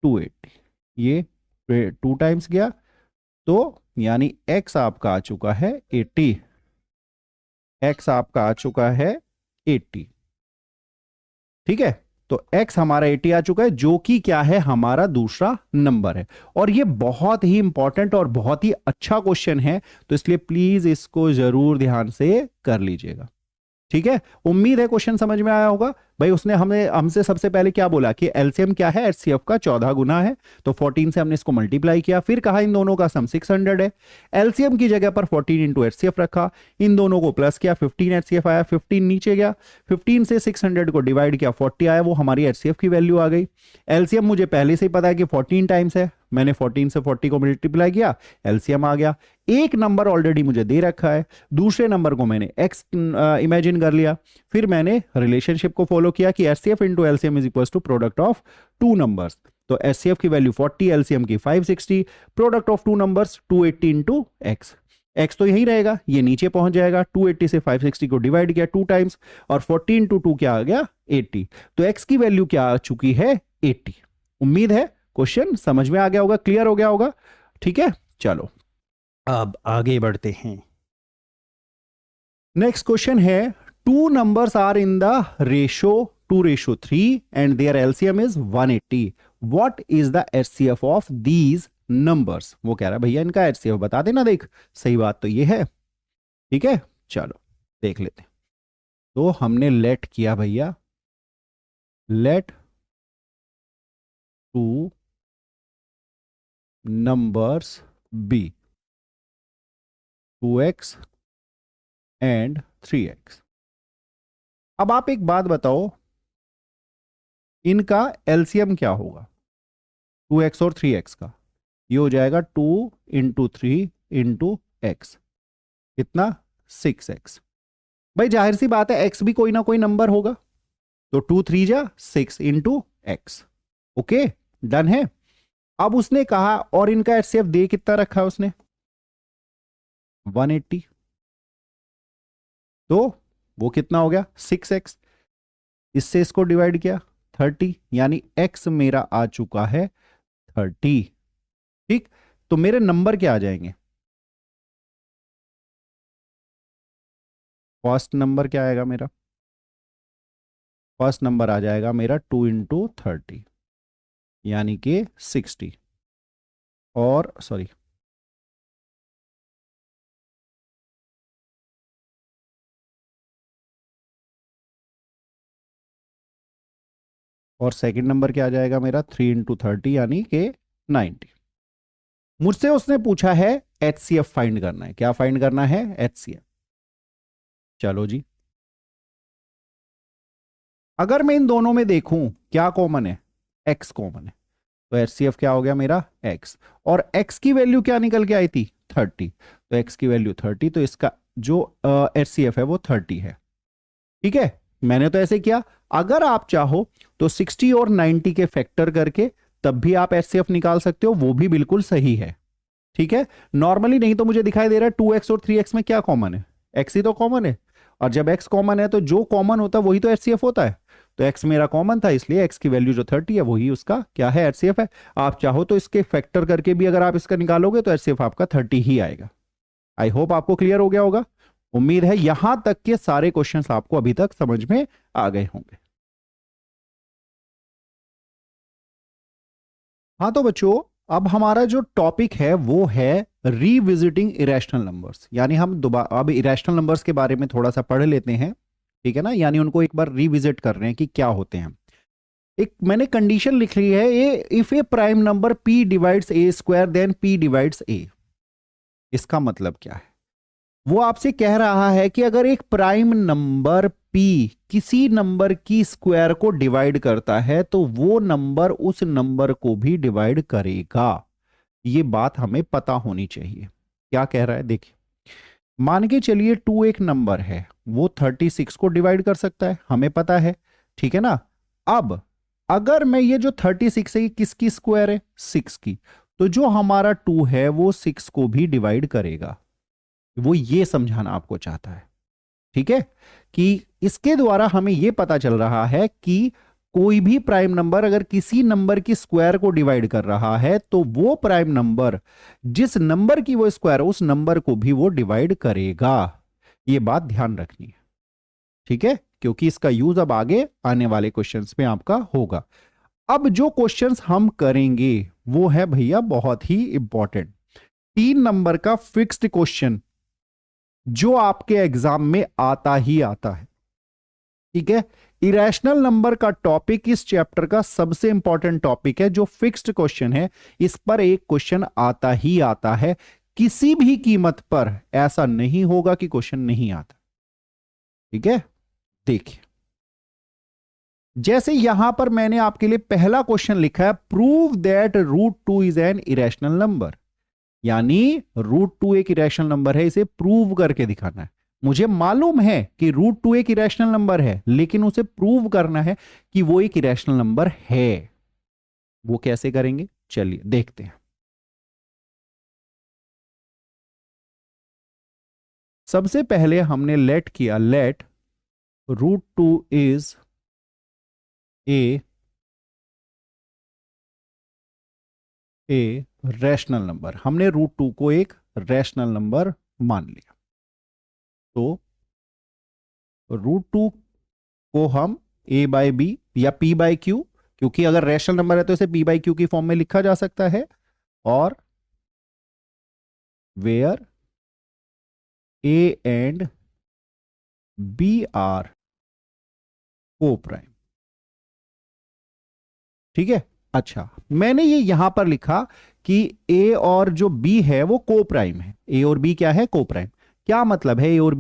280। ये 2 टाइम्स गया, तो यानी x आपका आ चुका है 80। x आपका आ चुका है 80। ठीक है, तो x हमारा 80 आ चुका है, जो कि क्या है? हमारा दूसरा नंबर है। और ये बहुत ही इंपॉर्टेंट और बहुत ही अच्छा क्वेश्चन है, तो इसलिए प्लीज इसको जरूर ध्यान से कर लीजिएगा। ठीक है, उम्मीद है क्वेश्चन समझ में आया होगा। भाई उसने हमें हमसे सबसे पहले क्या बोला कि एलसीएम क्या है? HCF का 14 गुना है, तो 14 से हमने इसको मल्टीप्लाई किया, फिर कहा इन दोनों का सम 600 है। एलसीएम की जगह पर 14 इंटू HCF रखा, इन दोनों को प्लस किया, 15 HCF आया, 15 नीचे गया, 15 से 600 को डिवाइड किया, 40 आया, वो हमारी HCF की वैल्यू आ गई। एलसीएम मुझे पहले से ही पता है कि 14 टाइम्स है, मैंने 14 से 40 को मल्टीप्लाई किया, एलसीएम आ गया। एक नंबर ऑलरेडी मुझे दे रखा है, दूसरे नंबर को मैंने x इमेजिन कर लिया, फिर मैंने रिलेशनशिप को फॉलो किया कि HCF into LCM is equal to product of two numbers. तो HCF की वैल्यू 40, LCM की 560, product of two numbers 280 into x. X तो यही रहेगा, ये नीचे पहुंच जाएगा, 280 से 560 को डिवाइड किया 2 टाइम्स, और 40 इंटू 2 क्या आ गया? 80। तो एक्स की वैल्यू क्या आ चुकी है? 80। उम्मीद है क्वेश्चन समझ में आ गया होगा, क्लियर हो गया होगा। ठीक है, चलो अब आगे बढ़ते हैं। नेक्स्ट क्वेश्चन है, two numbers are in the ratio 2:3 and their LCM is 180। What is the HCF of these numbers? वो कह रहा है भैया इनका HCF बता देना। देख, सही बात तो ये है। ठीक है, चलो देख लेते हैं। तो हमने लेट किया भैया, let two numbers be 2x and 3x। अब आप एक बात बताओ, इनका LCM क्या होगा? 2x और 3x का, ये हो जाएगा 2 इंटू 3 इंटू एक्स, कितना? 6x। भाई जाहिर सी बात है x भी कोई ना कोई नंबर होगा, तो 2 3 जा 6 इंटू एक्स। ओके, डन है। अब उसने कहा, और इनका HCF दे कितना रखा है उसने? 180। तो वो कितना हो गया? 6x। इससे इसको डिवाइड किया 30, यानी x मेरा आ चुका है 30। ठीक, तो मेरे नंबर क्या आ जाएंगे? फर्स्ट नंबर क्या आएगा मेरा? फर्स्ट नंबर आ जाएगा मेरा 2 इंटू 30, यानी कि 60। और सॉरी, और सेकंड नंबर क्या आ जाएगा मेरा 3 इंटू 30 यानी कि 90। मुझसे उसने पूछा है एचसीएफ फाइंड करना है। क्या फाइंड करना है? एचसीएफ। चलो जी, अगर मैं इन दोनों में देखूं क्या कॉमन है? एक्स कॉमन है, तो एचसीएफ क्या हो गया मेरा? एक्स। और एक्स की वैल्यू क्या निकल के आई थी? 30। तो एक्स की वैल्यू 30, तो इसका जो एचसीएफ है वो 30 है। ठीक है, मैंने तो ऐसे किया। अगर आप चाहो तो 60 और 90 के फैक्टर करके तब भी आप एचसीएफ निकाल सकते हो, वो भी बिल्कुल सही है। ठीक है, नॉर्मली नहीं तो मुझे दिखाई दे रहा है 2x और 3x में क्या कॉमन है? x ही तो कॉमन है, और जब x कॉमन है तो जो कॉमन होता है वही तो एचसीएफ होता है। तो x मेरा कॉमन था, इसलिए x की वैल्यू जो 30 है वही उसका क्या है? एचसीएफ है। आप चाहो तो इसके फैक्टर करके भी अगर आप इसका निकालोगे तो एचसीएफ आपका 30 ही आएगा। आई होप आपको क्लियर हो गया होगा। उम्मीद है यहां तक के सारे क्वेश्चंस आपको अभी तक समझ में आ गए होंगे। हाँ तो बच्चों, अब हमारा जो टॉपिक है वो है रीविजिटिंग इरेशनल नंबर्स, यानी हम दोबारा अब इरेशनल नंबर्स के बारे में थोड़ा सा पढ़ लेते हैं। ठीक है ना, यानी उनको एक बार रिविजिट कर रहे हैं कि क्या होते हैं। एक मैंने कंडीशन लिख ली है, a if a prime number p divides a square then p divides a। इसका मतलब क्या है? वो आपसे कह रहा है कि अगर एक प्राइम नंबर p किसी नंबर की स्क्वायर को डिवाइड करता है तो वो नंबर उस नंबर को भी डिवाइड करेगा। ये बात हमें पता होनी चाहिए। क्या कह रहा है देखिए, मान के चलिए 2 एक नंबर है, वो 36 को डिवाइड कर सकता है, हमें पता है। ठीक है ना। अब अगर मैं ये जो 36 है ये किसकी स्क्वायर है? 6 की, तो जो हमारा 2 है वो 6 को भी डिवाइड करेगा। वो ये समझाना आपको चाहता है। ठीक है, कि इसके द्वारा हमें यह पता चल रहा है कि कोई भी प्राइम नंबर अगर किसी नंबर की स्क्वायर को डिवाइड कर रहा है तो वो प्राइम नंबर जिस नंबर की वो स्क्वायर उस नंबर को भी वो डिवाइड करेगा। ये बात ध्यान रखनी है। ठीक है, क्योंकि इसका यूज अब आगे आने वाले क्वेश्चंस में आपका होगा। अब जो क्वेश्चंस हम करेंगे वो है भैया बहुत ही इंपॉर्टेंट, 3 नंबर का फिक्स्ड क्वेश्चन जो आपके एग्जाम में आता ही आता है। ठीक है, इरेशनल नंबर का टॉपिक इस चैप्टर का सबसे इंपॉर्टेंट टॉपिक है, जो फिक्स्ड क्वेश्चन है। इस पर एक क्वेश्चन आता ही आता है, किसी भी कीमत पर ऐसा नहीं होगा कि क्वेश्चन नहीं आता। ठीक है, देखिए जैसे यहां पर मैंने आपके लिए पहला क्वेश्चन लिखा है, prove that √2 is an irrational number. यानी √2 एक इरेशनल नंबर है, इसे प्रूव करके दिखाना है। मुझे मालूम है कि √2 एक इरेशनल नंबर है, लेकिन उसे प्रूव करना है कि वो एक इरेशनल नंबर है। वो कैसे करेंगे? चलिए देखते हैं। सबसे पहले हमने लेट किया, let √2 is a rational number. हमने √2 को एक रैशनल नंबर मान लिया, तो √2 को हम a/b या p/q, क्योंकि अगर रैशनल नंबर है तो इसे p/q की फॉर्म में लिखा जा सकता है, और where a and b are coprime. ठीक है, अच्छा मैंने ये यहां पर लिखा कि a और जो b है वो को प्राइम है। a और b क्या है? को प्राइम। क्या मतलब है a और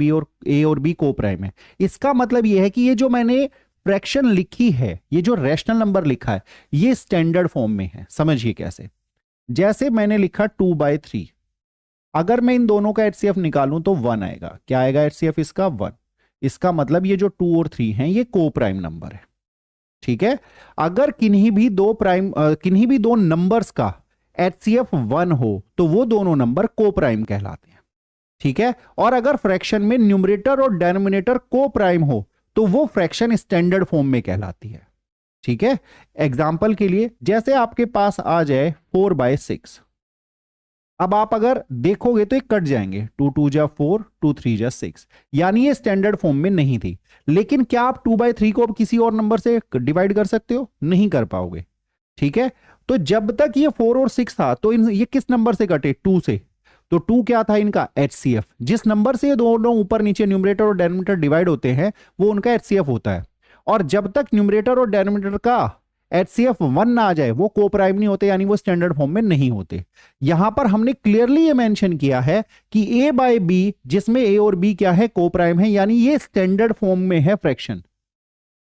b को प्राइम है? इसका मतलब ये है कि ये जो मैंने फ्रैक्शन लिखी है, ये जो रैशनल नंबर लिखा है, ये स्टैंडर्ड फॉर्म में है। समझिए कैसे, जैसे मैंने लिखा 2/3, अगर मैं इन दोनों का एचसीएफ निकालूं तो 1 आएगा। क्या आएगा एचसीएफ इसका? 1। इसका मतलब ये जो 2 और 3 हैं ये को प्राइम नंबर है। ठीक है, अगर किन्हीं भी दो नंबर्स का एचसीएफ 1 हो तो वो दोनों नंबर को प्राइम कहलाते हैं। ठीक है, और अगर फ्रैक्शन में न्यूमरेटर और डिनोमिनेटर को प्राइम हो तो वो फ्रैक्शन स्टैंडर्ड फॉर्म में कहलाती है। ठीक है, एग्जाम्पल के लिए जैसे आपके पास आ जाए 4/6, अब आप अगर देखोगे तो ये कट जाएंगे, 2 जा 4, 2 जा 6, यानी ये स्टैंडर्ड फॉर्म में नहीं थी। लेकिन क्या आप 2/3 को अब किसी और नंबर से डिवाइड कर सकते हो? नहीं कर पाओगे। ठीक है, तो जब तक ये 4 और 6 था तो ये किस नंबर से कटे? 2 से। तो 2 क्या था इनका? एचसीएफ। जिस नंबर से ये दोनों ऊपर नीचे न्यूमरेटर और डिनोमिनेटर डिवाइड होते हैं वो उनका एचसीएफ होता है। और जब तक न्यूमरेटर और डिनोमिनेटर का HCF 1 ना आ जाए वो को प्राइम नहीं होते, यानी वो स्टैंडर्ड फॉर्म में नहीं होते। यहां पर हमने क्लियरली ये मेंशन किया है कि A बाय B, जिसमें A और B क्या है, को प्राइम है, यानी ये स्टैंडर्ड फॉर्म में है फ्रैक्शन।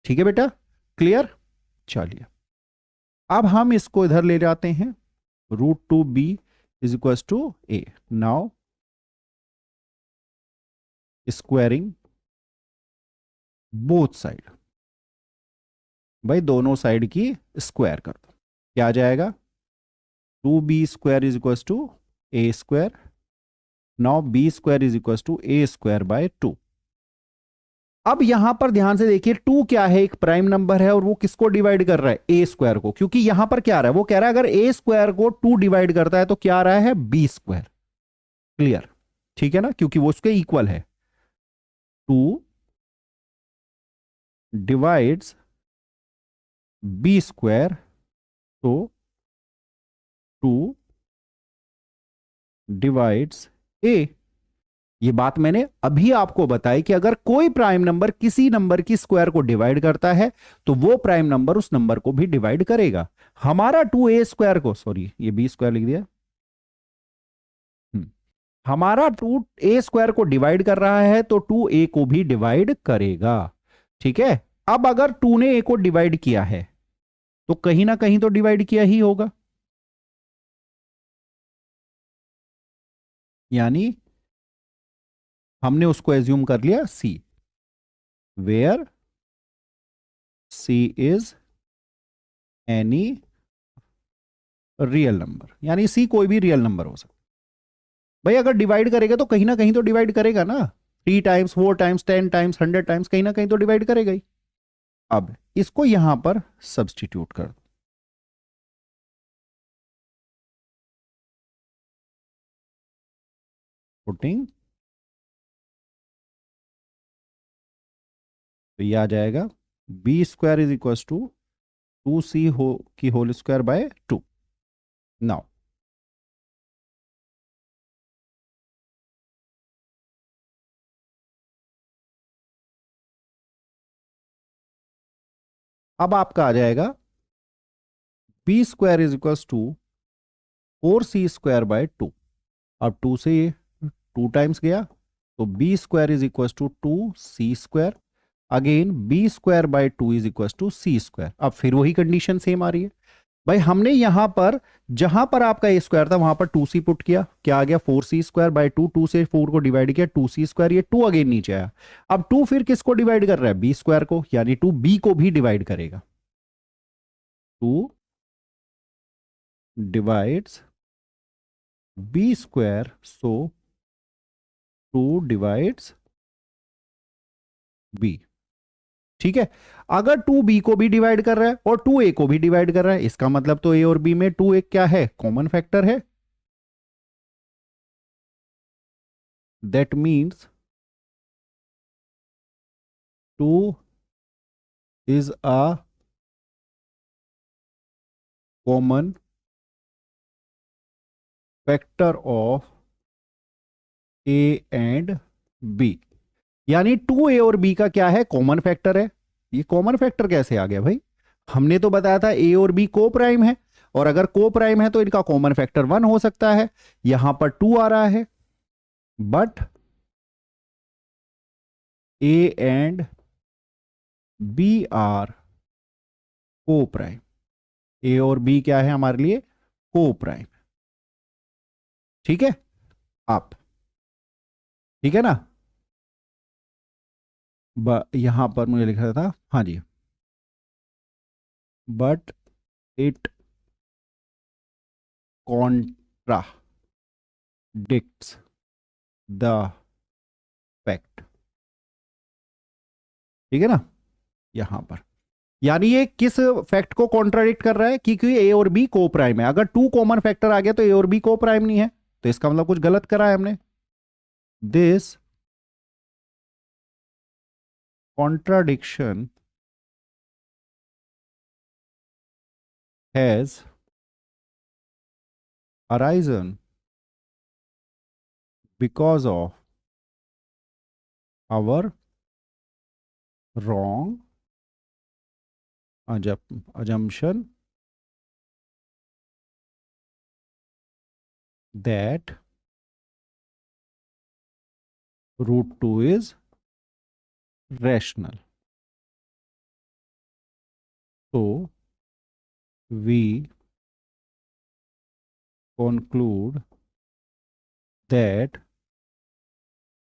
ठीक है बेटा, क्लियर। चलिए अब हम इसको इधर ले जाते हैं, √2b is equal to A। Now squaring both side, भाई दोनों साइड की स्क्वायर कर दो, क्या आ जाएगा, 2b² is equal to A²। Now b² is equal to A²/2। अब यहां पर ध्यान से देखिए, 2 क्या है, एक प्राइम नंबर है और वो किसको डिवाइड कर रहा है, A² को, क्योंकि यहां पर क्या आ रहा है, वो कह रहा है अगर A² को 2 डिवाइड करता है तो क्या आ रहा है, B²। क्लियर, ठीक है ना, क्योंकि वो उसके इक्वल है। 2 डिवाइड्स B², तो 2 डिवाइड्स A। ये बात मैंने अभी आपको बताई कि अगर कोई प्राइम नंबर किसी नंबर की स्क्वायर को डिवाइड करता है तो वो प्राइम नंबर उस नंबर को भी डिवाइड करेगा। हमारा 2A² को, सॉरी ये B² लिख दिया, हमारा 2A² को डिवाइड कर रहा है तो 2A को भी डिवाइड करेगा। ठीक है, अब अगर 2 ने A को डिवाइड किया है तो कहीं ना कहीं तो डिवाइड किया ही होगा, यानी हमने उसको एज्यूम कर लिया C, where C is any real number, यानी C कोई भी रियल नंबर हो सकता है। भाई अगर डिवाइड करेगा तो कहीं ना कहीं तो डिवाइड करेगा ना, 3 टाइम्स 4 टाइम्स 10 टाइम्स 100 टाइम्स, कहीं ना कहीं तो डिवाइड करेगा ही। अब इसको यहां पर सब्स्टिट्यूट कर दो, पुटिंग, तो ये आ जाएगा B² is equal to 2C की होल स्क्वायर बाय 2। नाउ अब आपका आ जाएगा B² is equal to 4C² bye 2। अब 2 से ये 2 टाइम्स गया तो B² is equal to 2C², again B²/2 is equal to C²। अब फिर वही कंडीशन सेम आ रही है, भाई हमने यहां पर जहां पर आपका A² था वहां पर 2C पुट किया, क्या आ गया, 4C²/2, 2 से 4 को डिवाइड किया 2C², ये 2 अगेन नीचे आया। अब 2 फिर किसको डिवाइड कर रहा है, B² को, यानी 2 B को भी डिवाइड करेगा, 2 डिवाइड्स B², सो 2 डिवाइड्स B। ठीक है, अगर 2B को भी डिवाइड कर रहा है और 2A को भी डिवाइड कर रहा है, इसका मतलब तो A और B में 2 एक क्या है, कॉमन फैक्टर है। That means 2 is a common factor of A and B, यानी 2A और B का क्या है, कॉमन फैक्टर है। ये कॉमन फैक्टर कैसे आ गया भाई, हमने तो बताया था A और B को प्राइम है, और अगर को प्राइम है तो इनका कॉमन फैक्टर 1 हो सकता है, यहां पर 2 आ रहा है, but A and B are coprime, A और B क्या है हमारे लिए, को प्राइम। ठीक है, आप, ठीक है ना, यहां पर मुझे लिखा था, हाँ जी, but it contradicts the fact. ठीक है ना, यहां पर, यानी ये किस फैक्ट को कॉन्ट्राडिक्ट कर रहा है, क्योंकि ए और बी को प्राइम है, अगर 2 कॉमन फैक्टर आ गया तो ए और बी को प्राइम नहीं है, तो इसका मतलब कुछ गलत करा है हमने। This contradiction has arisen because of our wrong assumption that root 2 is rational. So we conclude that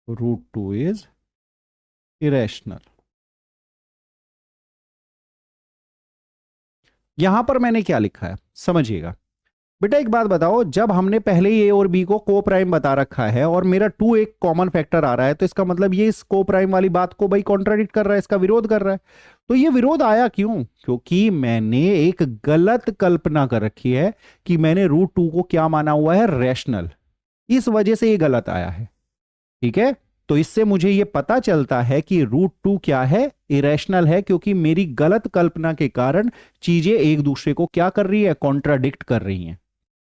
root 2 is irrational. यहां पर मैंने क्या लिखा है समझिएगा बेटा। एक बात बताओ, जब हमने पहले ही ए और बी को को प्राइम बता रखा है और मेरा 2 एक कॉमन फैक्टर आ रहा है, तो इसका मतलब ये इस को प्राइम वाली बात को भाई कॉन्ट्राडिक्ट कर रहा है, इसका विरोध कर रहा है। तो ये विरोध आया क्यों? क्योंकि मैंने एक गलत कल्पना कर रखी है कि मैंने रूट 2 को क्या माना हुआ है, रैशनल। इस वजह से ये गलत आया है। ठीक है, तो इससे मुझे ये पता चलता है कि रूट 2 क्या है, इरेशनल है, क्योंकि मेरी गलत कल्पना के कारण चीजें एक दूसरे को क्या कर रही है, कॉन्ट्राडिक्ट कर रही हैं।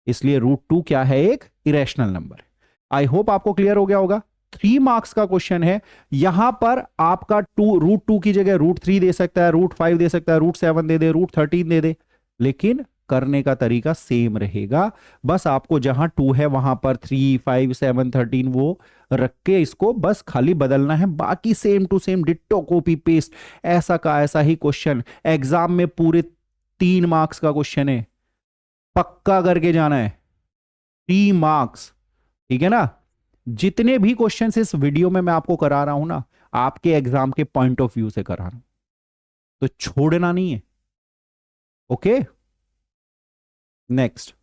इसलिए रूट 2 क्या है, एक इरेशनल नंबर। आई होप आपको क्लियर हो गया होगा। 3 मार्क्स का क्वेश्चन है। यहां पर आपका रूट 2 की जगह रूट 3 दे सकता है, रूट 5 दे सकता है, रूट 7 दे दे, रूट 13 दे दे, लेकिन करने का तरीका सेम रहेगा। बस आपको जहां 2 है वहां पर 3, 5, 7, 13 वो रख के इसको बस खाली बदलना है, बाकी same to same ditto copy paste ऐसा का ऐसा ही क्वेश्चन एग्जाम में पूरे 3 मार्क्स का क्वेश्चन है, पक्का करके जाना है। 3 मार्क्स, ठीक है ना। जितने भी क्वेश्चंस इस वीडियो में मैं आपको करा रहा हूं ना, आपके एग्जाम के पॉइंट ऑफ व्यू से करा रहा हूं, तो छोड़ना नहीं है। Okay, next.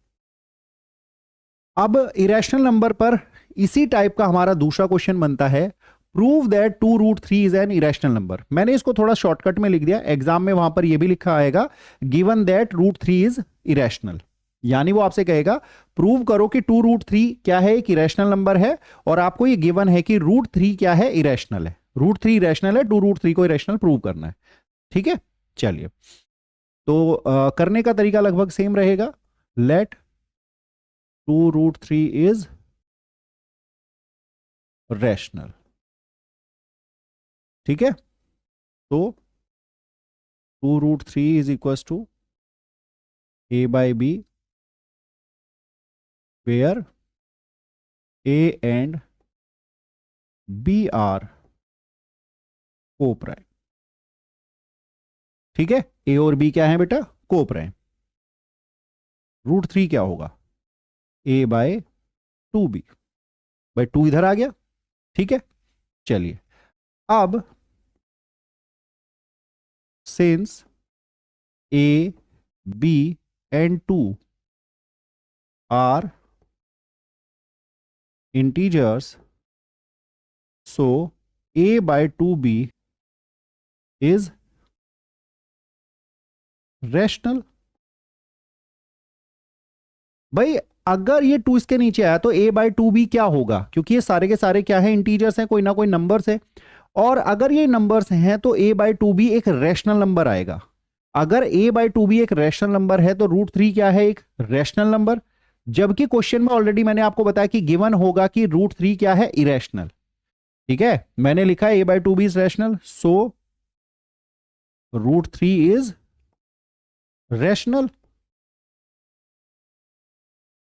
अब इरेशनल नंबर पर इसी टाइप का हमारा दूसरा क्वेश्चन बनता है, prove that 2 root 3 is an irrational number. मैंने इसको थोड़ा शॉर्टकट में लिख दिया, एग्जाम में वहां पर यह भी लिखा आएगा given that root 3 is irrational. यानी वो आपसे कहेगा प्रूव करो कि 2 रूट 3 क्या है, एक इरेशनल नंबर है, और आपको ये गिवन है कि रूट 3 क्या है, इरेशनल है। रूट 3 इरेशनल है, 2 रूट 3 को इरेशनल प्रूव करना है। ठीक है, चलिए। तो करने का तरीका लगभग सेम रहेगा। Let 2 root 3 is rational. ठीक है, तो 2 root 3 is equal to a by b where a and b are coprime. ठीक है, a और b क्या है बेटा, को प्राइम। रूट 3 क्या होगा, a बाय 2b, बाय 2 इधर आ गया। ठीक है, चलिए। अब since a b and 2 are integers, so a by 2b is rational। भाई अगर ये 2 इसके नीचे आया तो a बाई 2b क्या होगा, क्योंकि ये सारे के सारे क्या है, इंटीजर्स हैं, कोई ना कोई नंबर्स है। और अगर ये नंबर्स हैं तो a बाई 2b एक रैशनल नंबर आएगा। अगर a बाई 2b एक रैशनल नंबर है तो रूट 3 क्या है, एक रैशनल नंबर। जबकि क्वेश्चन में ऑलरेडी मैंने आपको बताया कि गिवन होगा कि रूट 3 क्या है, इरेशनल। ठीक है, मैंने लिखा है a by 2b is rational, so root 3 is rational.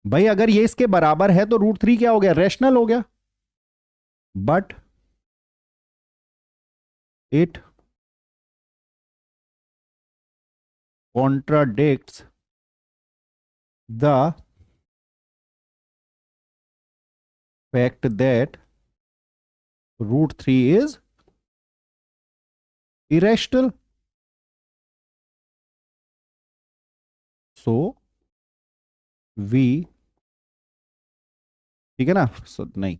भाई अगर ये इसके बराबर है तो रूट 3 क्या हो गया, रैशनल हो गया। But it contradicts the fact that root 3 is irrational. So we, ठीक है ना, नहीं,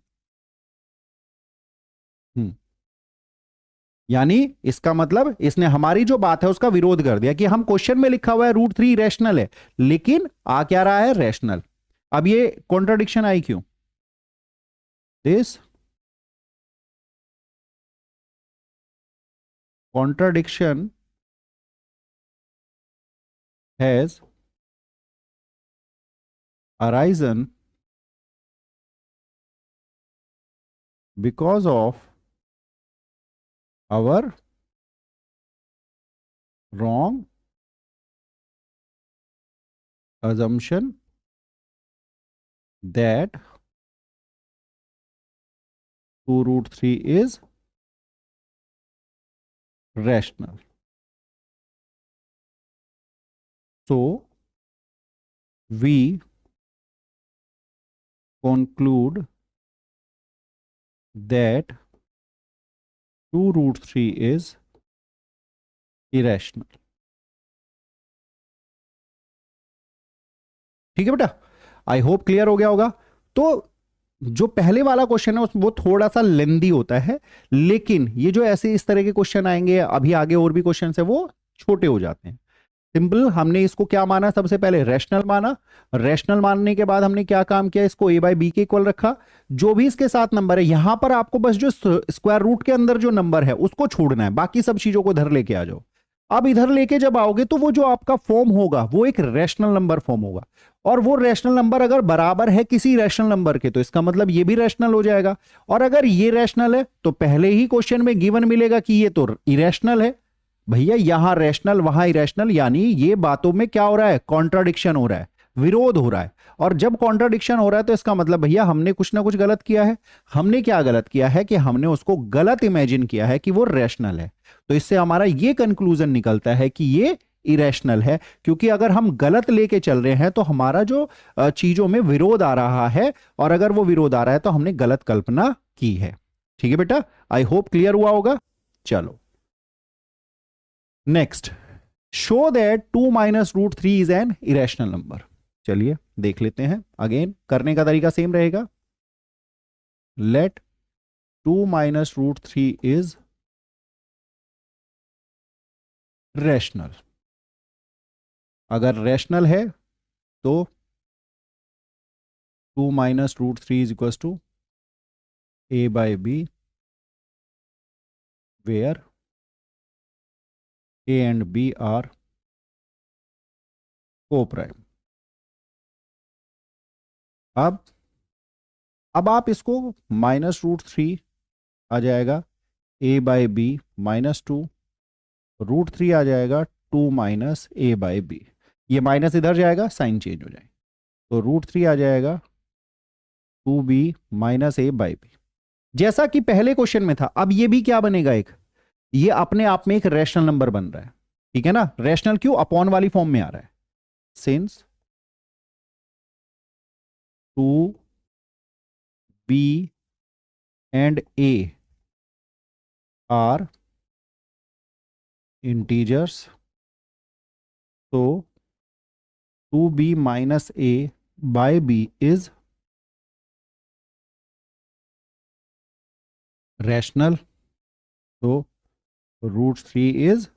यानी इसका मतलब इसने हमारी जो बात है उसका विरोध कर दिया कि हम क्वेश्चन में लिखा हुआ है रूट 3 रैशनल है, लेकिन आ क्या रहा है, रैशनल। अब ये कॉन्ट्राडिक्शन आई क्यों, this contradiction has arisen because of our wrong assumption that 2√3 is rational. So we conclude that 2√3 is irrational. ठीक है बेटा, आई होप क्लियर हो गया होगा। तो जो पहले वाला क्वेश्चन है वो थोड़ा सा लेंदी होता है, लेकिन ये जो ऐसे इस तरह के क्वेश्चन आएंगे अभी आगे और भी क्वेश्चन है वो छोटे हो जाते हैं। सिंपल, हमने इसको क्या माना, सबसे पहले रैशनल माना। रैशनल मानने के बाद हमने क्या काम किया, इसको a बाई बी के इक्वल रखा। जो भी इसके साथ नंबर है यहां पर आपको बस जो स्क्वायर रूट के अंदर जो नंबर है उसको छोड़ना है, बाकी सब चीजों को इधर लेके आ जाओ। अब इधर लेके जब आओगे तो वो जो आपका फॉर्म होगा वो एक रैशनल नंबर फॉर्म होगा, और वो रैशनल नंबर अगर बराबर है किसी रैशनल नंबर के तो इसका मतलब ये भी रैशनल हो जाएगा। और अगर ये रैशनल है तो पहले ही क्वेश्चन में गिवन मिलेगा कि ये तो इरेशनल है। भैया यहां रैशनल वहां इरेशनल, यानी ये बातों में क्या हो रहा है, कॉन्ट्राडिक्शन हो रहा है, विरोध हो रहा है। और जब कॉन्ट्राडिक्शन हो रहा है तो इसका मतलब भैया हमने कुछ ना कुछ गलत किया है। हमने क्या गलत किया है कि हमने उसको गलत इमेजिन किया है कि वो रैशनल है। तो इससे हमारा ये कंक्लूजन निकलता है कि ये इरेशनल है, क्योंकि अगर हम गलत लेके चल रहे हैं तो हमारा जो चीजों में विरोध आ रहा है, और अगर वो विरोध आ रहा है तो हमने गलत कल्पना की है। ठीक है बेटा, आई होप क्लियर हुआ होगा। चलो next, show that 2 minus root 3 is an irrational number. चलिए देख लेते हैं। अगेन करने का तरीका सेम रहेगा। Let 2 minus root 3 is rational. अगर रैशनल है तो 2 minus root 3 is equal to a by b, where a and b are co-prime। अब आप इसको -√3 आ जाएगा, a बाई बी -2, √3 आ जाएगा 2 माइनस a बाई बी। ये माइनस इधर जाएगा, साइन चेंज हो जाएगा, तो √3 आ जाएगा 2b minus a by B. जैसा कि पहले क्वेश्चन में था, अब ये भी क्या बनेगा, एक ये अपने आप में एक रैशनल नंबर बन रहा है। ठीक है ना, रैशनल क्यों, अपॉन वाली फॉर्म में आ रहा है। Since 2b and a are integers, तो 2b minus a by b is rational, तो √3 is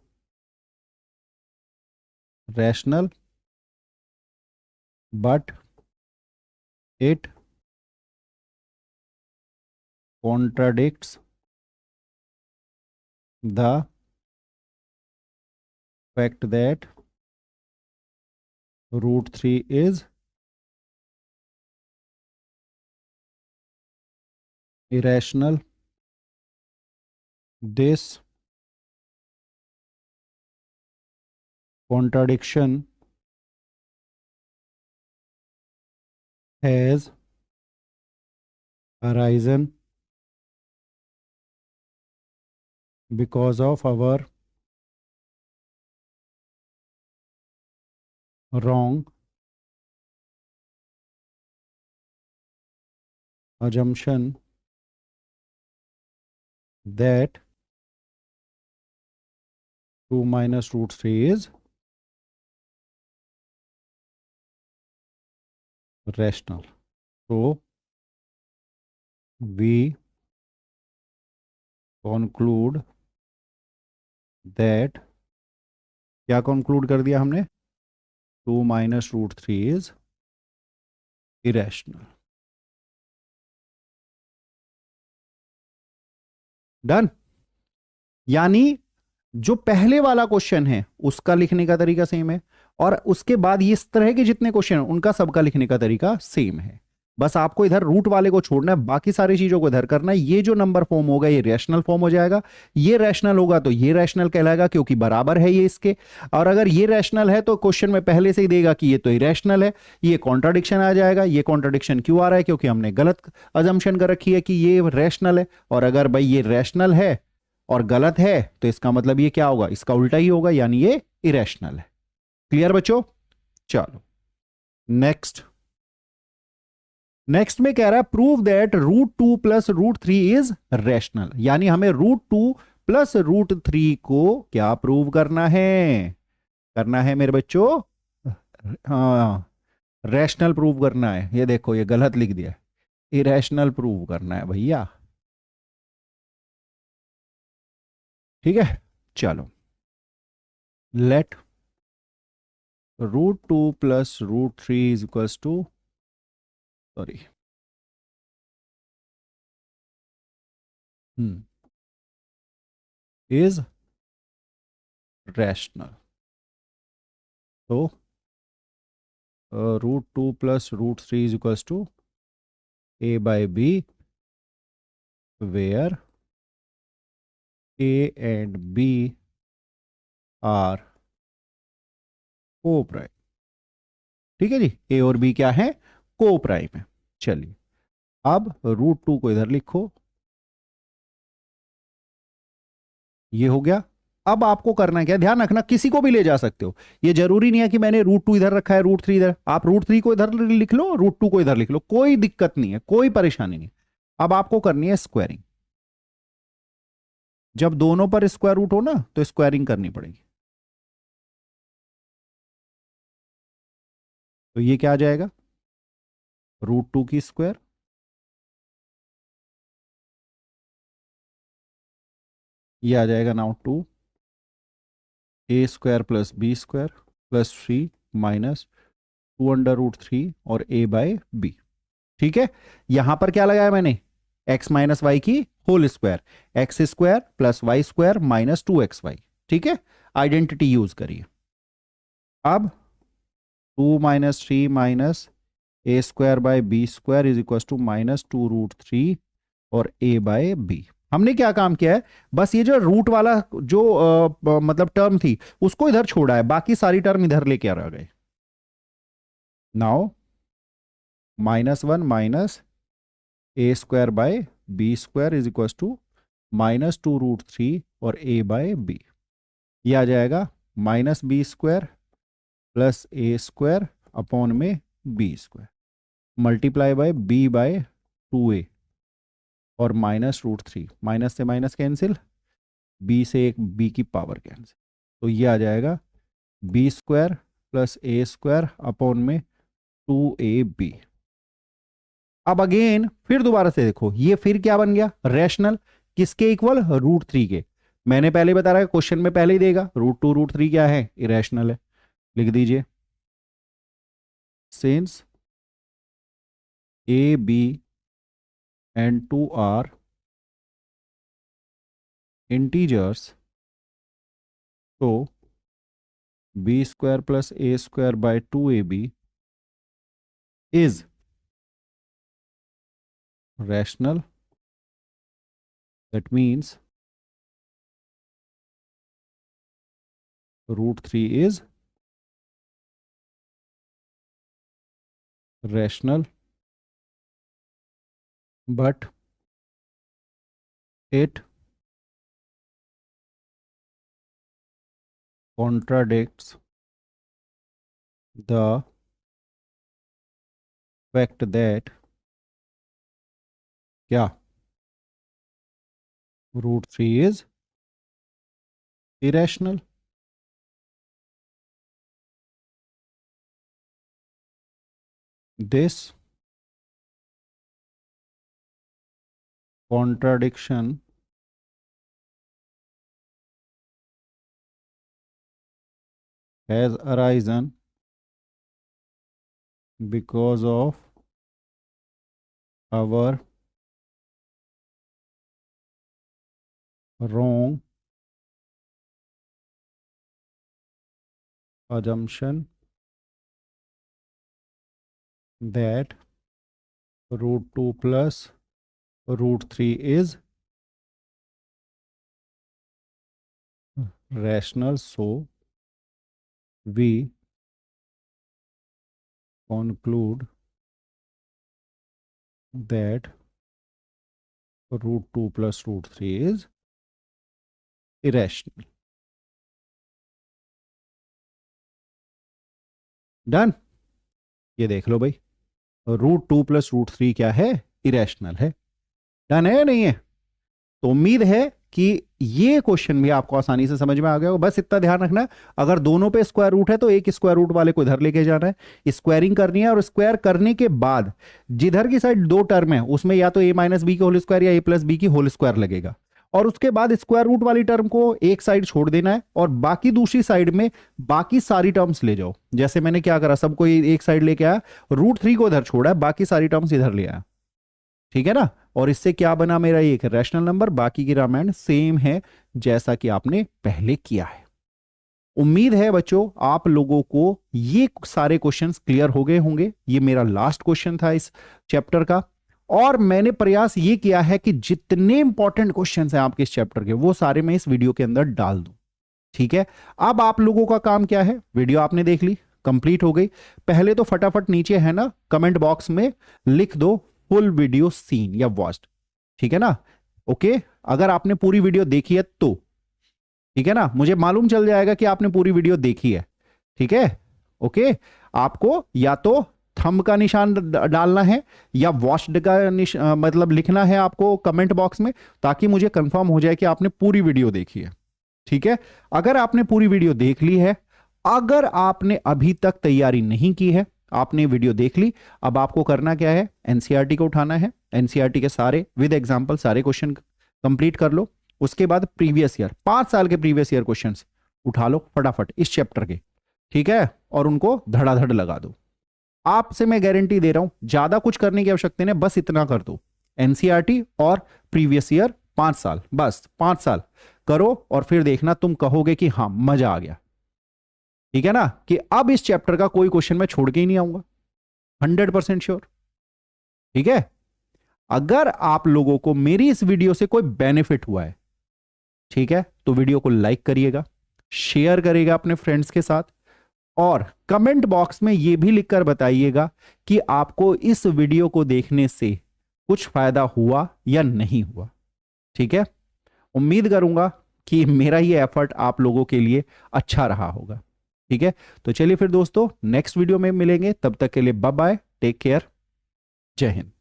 rational, but it contradicts the fact that √3 is irrational. This contradiction has arisen because of our wrong assumption that 2 minus √3 is rational. So we conclude that, क्या conclude कर दिया हमने, 2 minus √3 is irrational. Done. यानी जो पहले वाला question है उसका लिखने का तरीका सेम है, और उसके बाद इस तरह के जितने क्वेश्चन हैं उनका सबका लिखने का तरीका सेम है। बस आपको इधर रूट वाले को छोड़ना है, बाकी सारी चीजों को इधर करना है। ये जो नंबर फॉर्म होगा ये रैशनल फॉर्म हो जाएगा, ये रैशनल होगा तो ये रैशनल कहलाएगा क्योंकि बराबर है ये इसके। और अगर ये रैशनल है तो क्वेश्चन में पहले से ही देगा कि ये तो इरेशनल है, ये कॉन्ट्राडिक्शन आ जाएगा। ये कॉन्ट्राडिक्शन क्यों आ रहा है? क्योंकि हमने गलत अजम्पशन कर रखी है कि ये रैशनल है। और अगर भाई ये रैशनल है और गलत है तो इसका मतलब ये क्या होगा? इसका उल्टा ही होगा, यानी ये इरेशनल है। क्लियर बच्चों? चलो नेक्स्ट। नेक्स्ट में कह रहा है prove that √2 plus √3 is rational, यानी हमें √2 प्लस √3 को क्या प्रूव करना है? करना है मेरे बच्चों, हाँ, रैशनल प्रूव करना है। ये देखो ये गलत लिख दिया, इरेशनल प्रूव करना है भैया। ठीक है, चलो let √2 plus √3 is equals to, sorry, is rational. तो √2 plus √3 is equals to a by b, where a and b are coprime. ठीक है जी, ए और बी क्या है? को प्राइम है। चलिए अब √2 को इधर लिखो, ये हो गया। अब आपको करना क्या, ध्यान रखना किसी को भी ले जा सकते हो, ये जरूरी नहीं है कि मैंने √2 इधर रखा है √3 इधर। आप √3 को इधर लिख लो, √2 को इधर लिख लो, कोई दिक्कत नहीं है, कोई परेशानी नहीं। अब आपको करनी है स्क्वायरिंग। जब दोनों पर स्क्वायर रूट हो ना तो स्क्वायरिंग करनी पड़ेगी। तो ये क्या आ जाएगा? √2 की स्क्वायर, ये आ जाएगा now 2 a square plus b square plus 3 minus 2√3 और a बाय बी। ठीक है, यहां पर क्या लगाया मैंने? x माइनस वाई की whole square, x square plus y square minus 2xy। ठीक है, आइडेंटिटी यूज करिए। अब 2 minus 3 minus a square by b square is equal to minus 2√3 और a बाय बी। हमने क्या काम किया है, बस ये जो रूट वाला जो मतलब टर्म थी उसको इधर छोड़ा है, बाकी सारी टर्म इधर लेके आ गए। Now -1 minus a square by b square is equal to -2√3 और a बाय बी। ये आ जाएगा -b square plus a square upon में b square multiply by b by 2a और -√3, माइनस से माइनस कैंसिल, b से एक b की पावर कैंसिल। तो ये आ जाएगा b square plus a square upon में 2ab। अब अगेन फिर दोबारा से देखो, ये फिर क्या बन गया? रैशनल। किसके इक्वल? √3 के। मैंने पहले बता रहा है, क्वेश्चन में पहले ही देगा √2 √3 क्या है? इरेशनल है। लिख दीजिए since a b and 2 are integers, तो b square plus a square bye 2ab is rational. That means √3 is rational, but it contradicts the fact that क्या? √3 is irrational. This contradiction has arisen because of our wrong assumption that √2 plus √3 is rational, so we conclude that √2 plus √3 is irrational. Done. ये देख लो भाई, √2 plus √3 क्या है? Irrational है। Done है या नहीं है? तो उम्मीद है कि ये क्वेश्चन भी आपको आसानी से समझ में आ गया होगा। बस इतना ध्यान रखना, अगर दोनों पे स्क्वायर रूट है तो एक स्क्वायर रूट वाले को इधर लेके जाना है, स्क्वायरिंग करनी है, और स्क्वायर करने के बाद जिधर की साइड दो टर्म है उसमें या तो a माइनस बी की होल स्क्वायर या a प्लस बी की होल स्क्वायर लगेगा, और उसके बाद स्क्वायर रूट वाली टर्म को एक साइड छोड़ देना है और बाकी दूसरी साइड में बाकी सारी टर्म्स ले जाओ। जैसे मैंने क्या करा, सबको एक साइड लेके आया, √3 को इधर छोड़ा है, बाकी सारी टर्म्स इधर ले आया। ठीक है ना? और इससे क्या बना मेरा? एक रैशनल नंबर। बाकी की रामायण सेम है जैसा कि आपने पहले किया है। उम्मीद है बच्चों आप लोगों को ये सारे क्वेश्चंस क्लियर हो गए होंगे। ये मेरा लास्ट क्वेश्चन था इस चैप्टर का, और मैंने प्रयास ये किया है कि जितने इंपॉर्टेंट क्वेश्चंस हैं आपके इस चैप्टर के वो सारे मैं इस वीडियो के अंदर डाल दूं। ठीक है? अब आप लोगों का काम क्या है? वीडियो आपने देख ली, कंप्लीट हो गई। पहले तो फटाफट नीचे है ना कमेंट बॉक्स में लिख दो फुल वीडियो सीन या वॉच्ड। ठीक है ना? ओके, अगर आपने पूरी वीडियो देखी है तो ठीक है ना, मुझे मालूम चल जाएगा कि आपने पूरी वीडियो देखी है। ठीक है? ओके, आपको या तो थंब का निशान डालना है या वॉच्ड का मतलब लिखना है आपको कमेंट बॉक्स में, ताकि मुझे कंफर्म हो जाए कि आपने पूरी वीडियो देखी है। ठीक है? अगर आपने पूरी वीडियो देख ली है, अगर आपने अभी तक तैयारी नहीं की है, आपने वीडियो देख ली, अब आपको करना क्या है? एनसीईआरटी को उठाना है। एनसीईआरटी के सारे विद एग्जांपल सारे क्वेश्चन कंप्लीट कर लो। उसके बाद प्रीवियस ईयर 5 साल के प्रीवियस ईयर क्वेश्चंस उठा लो फटाफट इस चैप्टर के। ठीक है? और उनको धड़ाधड़ लगा दो। आपसे मैं गारंटी दे रहा हूं, ज्यादा कुछ करने की आवश्यकता नहीं, बस इतना कर दो। एनसीईआरटी और प्रीवियस ईयर 5 साल, बस 5 साल करो, और फिर देखना तुम कहोगे कि हां मजा आ गया। ठीक है ना? कि अब इस चैप्टर का कोई क्वेश्चन मैं छोड़ के ही नहीं आऊंगा, 100% श्योर। ठीक है? अगर आप लोगों को मेरी इस वीडियो से कोई बेनिफिट हुआ है, ठीक है, तो वीडियो को लाइक करिएगा, शेयर करिएगा अपने फ्रेंड्स के साथ, और कमेंट बॉक्स में यह भी लिखकर बताइएगा कि आपको इस वीडियो को देखने से कुछ फायदा हुआ या नहीं हुआ। ठीक है? उम्मीद करूंगा कि मेरा ये एफर्ट आप लोगों के लिए अच्छा रहा होगा। ठीक है? तो चलिए फिर दोस्तों नेक्स्ट वीडियो में मिलेंगे, तब तक के लिए बाय बाय, टेक केयर, जय हिंद।